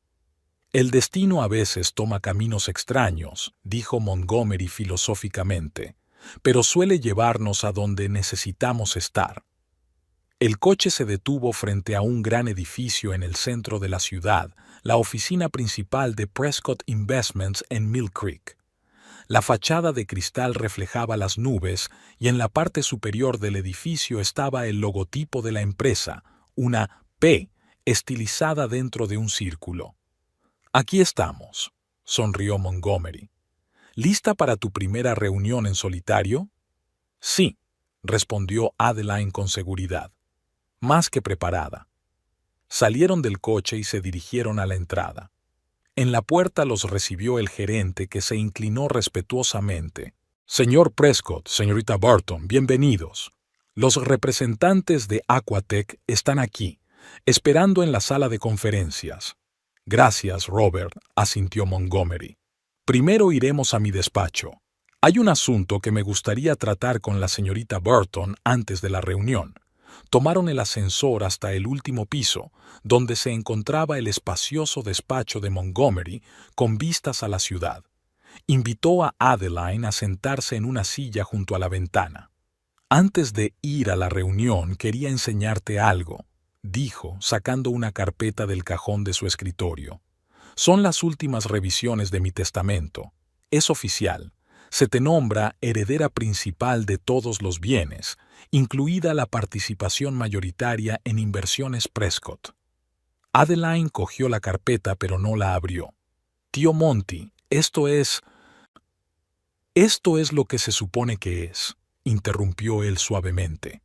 «El destino a veces toma caminos extraños», dijo Montgomery filosóficamente, «pero suele llevarnos a donde necesitamos estar». El coche se detuvo frente a un gran edificio en el centro de la ciudad, la oficina principal de Prescott Investments en Mill Creek. La fachada de cristal reflejaba las nubes y en la parte superior del edificio estaba el logotipo de la empresa, una P estilizada dentro de un círculo. «Aquí estamos», sonrió Montgomery. «¿Lista para tu primera reunión en solitario?» «Sí», respondió Adeline con seguridad. «Más que preparada». Salieron del coche y se dirigieron a la entrada. En la puerta los recibió el gerente, que se inclinó respetuosamente. «Señor Prescott, señorita Burton, bienvenidos. Los representantes de Aquatech están aquí, esperando en la sala de conferencias». «Gracias, Robert», asintió Montgomery. «Primero iremos a mi despacho. Hay un asunto que me gustaría tratar con la señorita Burton antes de la reunión». Tomaron el ascensor hasta el último piso, donde se encontraba el espacioso despacho de Montgomery con vistas a la ciudad. Invitó a Adeline a sentarse en una silla junto a la ventana. Antes de ir a la reunión quería enseñarte algo, dijo, sacando una carpeta del cajón de su escritorio. Son las últimas revisiones de mi testamento. Es oficial. Se te nombra heredera principal de todos los bienes, incluida la participación mayoritaria en Inversiones Prescott. Adeline cogió la carpeta pero no la abrió. Tío Monty, esto es lo que se supone que es, interrumpió él suavemente.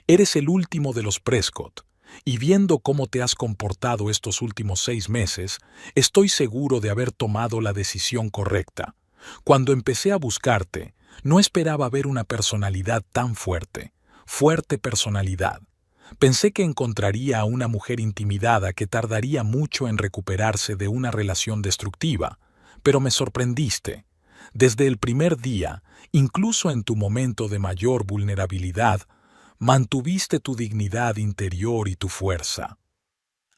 Eres el último de los Prescott, y viendo cómo te has comportado estos últimos 6 meses, estoy seguro de haber tomado la decisión correcta. Cuando empecé a buscarte, no esperaba ver una personalidad tan fuerte personalidad. Pensé que encontraría a una mujer intimidada que tardaría mucho en recuperarse de una relación destructiva, pero me sorprendiste. Desde el primer día, incluso en tu momento de mayor vulnerabilidad, mantuviste tu dignidad interior y tu fuerza.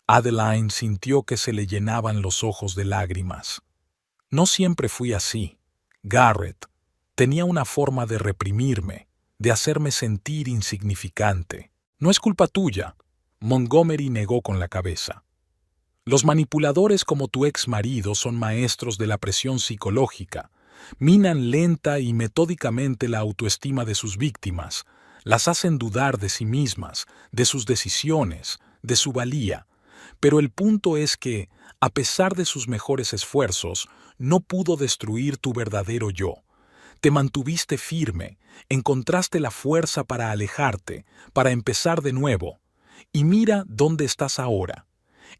Adeline sintió que se le llenaban los ojos de lágrimas. No siempre fui así. Garrett tenía una forma de reprimirme, de hacerme sentir insignificante. No es culpa tuya. Montgomery negó con la cabeza. Los manipuladores como tu ex marido son maestros de la presión psicológica. Minan lenta y metódicamente la autoestima de sus víctimas, las hacen dudar de sí mismas, de sus decisiones, de su valía. Pero el punto es que, a pesar de sus mejores esfuerzos, no pudo destruir tu verdadero yo. Te mantuviste firme, encontraste la fuerza para alejarte, para empezar de nuevo. Y mira dónde estás ahora,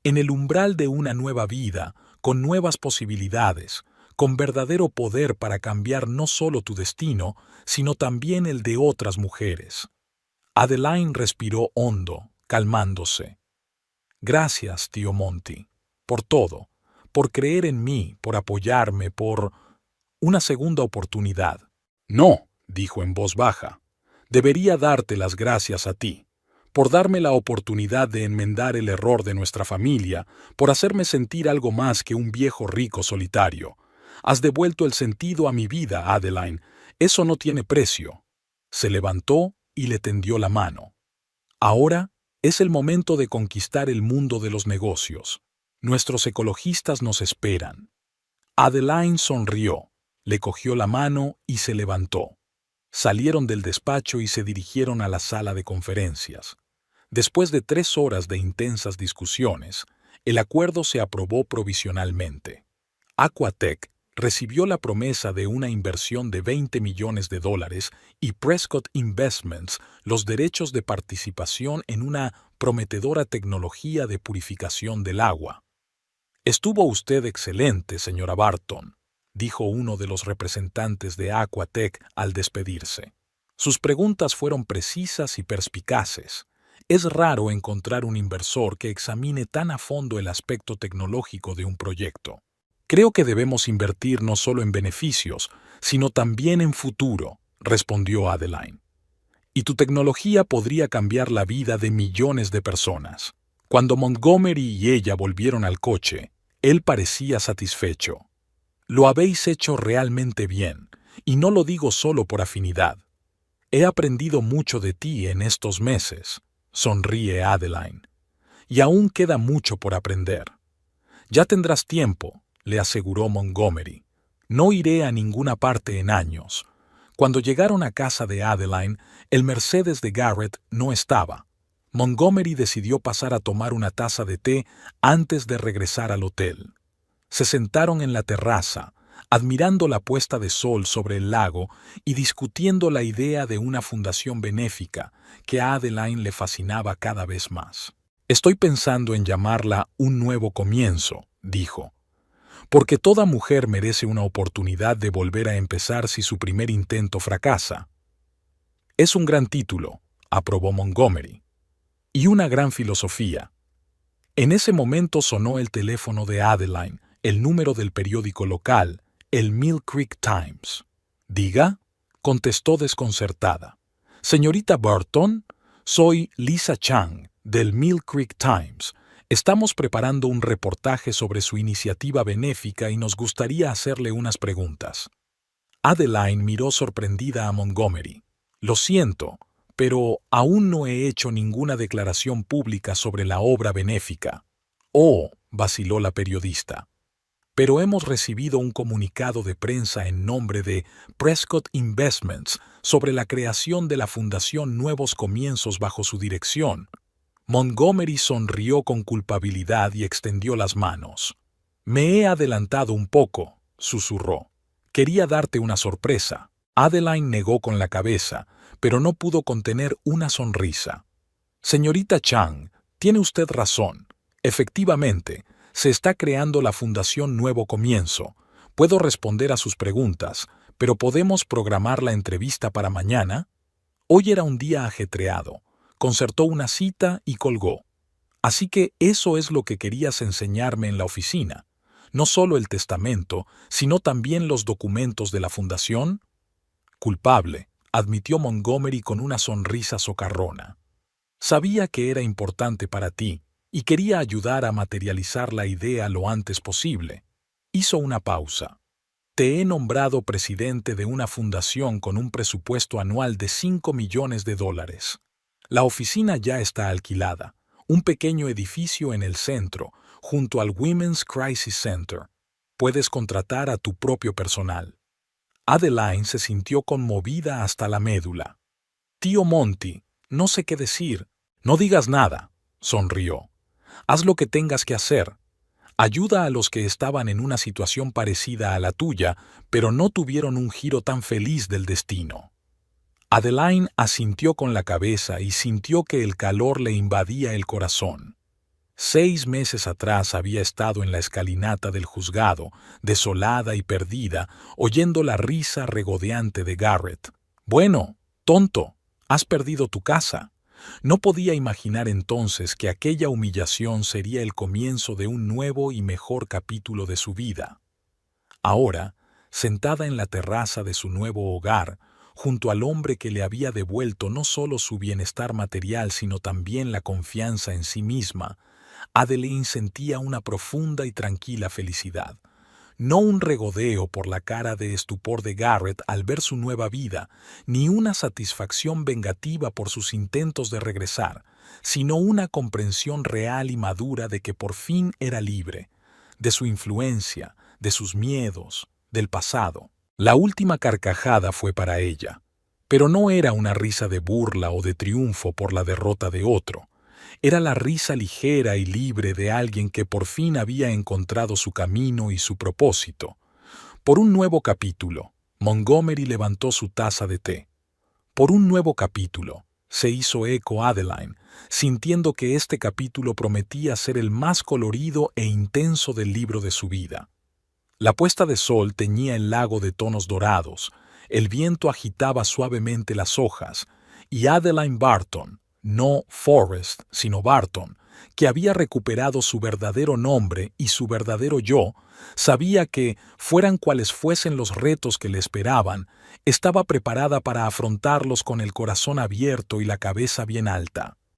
en el umbral de una nueva vida, con nuevas posibilidades, con verdadero poder para cambiar no solo tu destino, sino también el de otras mujeres. Adeline respiró hondo, calmándose. Gracias, tío Monty, por todo, por creer en mí, por apoyarme, por una segunda oportunidad. No, dijo en voz baja, debería darte las gracias a ti, por darme la oportunidad de enmendar el error de nuestra familia, por hacerme sentir algo más que un viejo rico solitario. Has devuelto el sentido a mi vida, Adeline. Eso no tiene precio. Se levantó y le tendió la mano. Ahora es el momento de conquistar el mundo de los negocios. Nuestros ecologistas nos esperan. Adeline sonrió, le cogió la mano y se levantó. Salieron del despacho y se dirigieron a la sala de conferencias. Después de 3 horas de intensas discusiones, el acuerdo se aprobó provisionalmente. Aquatech recibió la promesa de una inversión de $20 millones y Prescott Investments los derechos de participación en una prometedora tecnología de purificación del agua. Estuvo usted excelente, señora Barton, dijo uno de los representantes de Aquatech al despedirse. Sus preguntas fueron precisas y perspicaces. Es raro encontrar un inversor que examine tan a fondo el aspecto tecnológico de un proyecto. Creo que debemos invertir no solo en beneficios, sino también en futuro, respondió Adeline. Y tu tecnología podría cambiar la vida de millones de personas. Cuando Montgomery y ella volvieron al coche, él parecía satisfecho. Lo habéis hecho realmente bien, y no lo digo solo por afinidad. He aprendido mucho de ti en estos meses, sonríe Adeline. Y aún queda mucho por aprender. Ya tendrás tiempo, le aseguró Montgomery. No iré a ninguna parte en años. Cuando llegaron a casa de Adeline, el Mercedes de Garrett no estaba. Montgomery decidió pasar a tomar una taza de té antes de regresar al hotel. Se sentaron en la terraza, admirando la puesta de sol sobre el lago y discutiendo la idea de una fundación benéfica que a Adeline le fascinaba cada vez más. Estoy pensando en llamarla Un Nuevo Comienzo, dijo, porque toda mujer merece una oportunidad de volver a empezar si su primer intento fracasa. Es un gran título, aprobó Montgomery, y una gran filosofía. En ese momento sonó el teléfono de Adeline, el número del periódico local, el Mill Creek Times. «Diga», contestó desconcertada. «Señorita Burton, soy Lisa Chang, del Mill Creek Times. Estamos preparando un reportaje sobre su iniciativa benéfica y nos gustaría hacerle unas preguntas». Adeline miró sorprendida a Montgomery. «Lo siento, pero aún no he hecho ninguna declaración pública sobre la obra benéfica. Oh, vaciló la periodista. Pero hemos recibido un comunicado de prensa en nombre de Prescott Investments sobre la creación de la Fundación Nuevos Comienzos bajo su dirección. Montgomery sonrió con culpabilidad y extendió las manos. Me he adelantado un poco, susurró. Quería darte una sorpresa. Adeline negó con la cabeza, pero no pudo contener una sonrisa. Señorita Chang, tiene usted razón. Efectivamente, se está creando la Fundación Nuevo Comienzo. Puedo responder a sus preguntas, pero ¿podemos programar la entrevista para mañana? Hoy era un día ajetreado. Concertó una cita y colgó. Así que eso es lo que querías enseñarme en la oficina. No solo el testamento, sino también los documentos de la fundación. Culpable, admitió Montgomery con una sonrisa socarrona. Sabía que era importante para ti y quería ayudar a materializar la idea lo antes posible. Hizo una pausa. Te he nombrado presidente de una fundación con un presupuesto anual de $5 millones. La oficina ya está alquilada, un pequeño edificio en el centro, junto al Women's Crisis Center. Puedes contratar a tu propio personal. Adeline se sintió conmovida hasta la médula. Tío Monty, no sé qué decir. No digas nada, sonrió. Haz lo que tengas que hacer. Ayuda a los que estaban en una situación parecida a la tuya, pero no tuvieron un giro tan feliz del destino. Adeline asintió con la cabeza y sintió que el calor le invadía el corazón. 6 meses atrás había estado en la escalinata del juzgado, desolada y perdida, oyendo la risa regodeante de Garrett. Bueno, tonto, has perdido tu casa. No podía imaginar entonces que aquella humillación sería el comienzo de un nuevo y mejor capítulo de su vida. Ahora, sentada en la terraza de su nuevo hogar, junto al hombre que le había devuelto no solo su bienestar material sino también la confianza en sí misma, Adeline sentía una profunda y tranquila felicidad. No un regodeo por la cara de estupor de Garrett al ver su nueva vida, ni una satisfacción vengativa por sus intentos de regresar, sino una comprensión real y madura de que por fin era libre, de su influencia, de sus miedos, del pasado. La última carcajada fue para ella, pero no era una risa de burla o de triunfo por la derrota de otro. Era la risa ligera y libre de alguien que por fin había encontrado su camino y su propósito. Por un nuevo capítulo, Montgomery levantó su taza de té. Por un nuevo capítulo, se hizo eco Adeline, sintiendo que este capítulo prometía ser el más colorido e intenso del libro de su vida. La puesta de sol teñía el lago de tonos dorados, el viento agitaba suavemente las hojas, y Adeline Barton, no Forrest, sino Barton, que había recuperado su verdadero nombre y su verdadero yo, sabía que, fueran cuales fuesen los retos que le esperaban, estaba preparada para afrontarlos con el corazón abierto y la cabeza bien alta.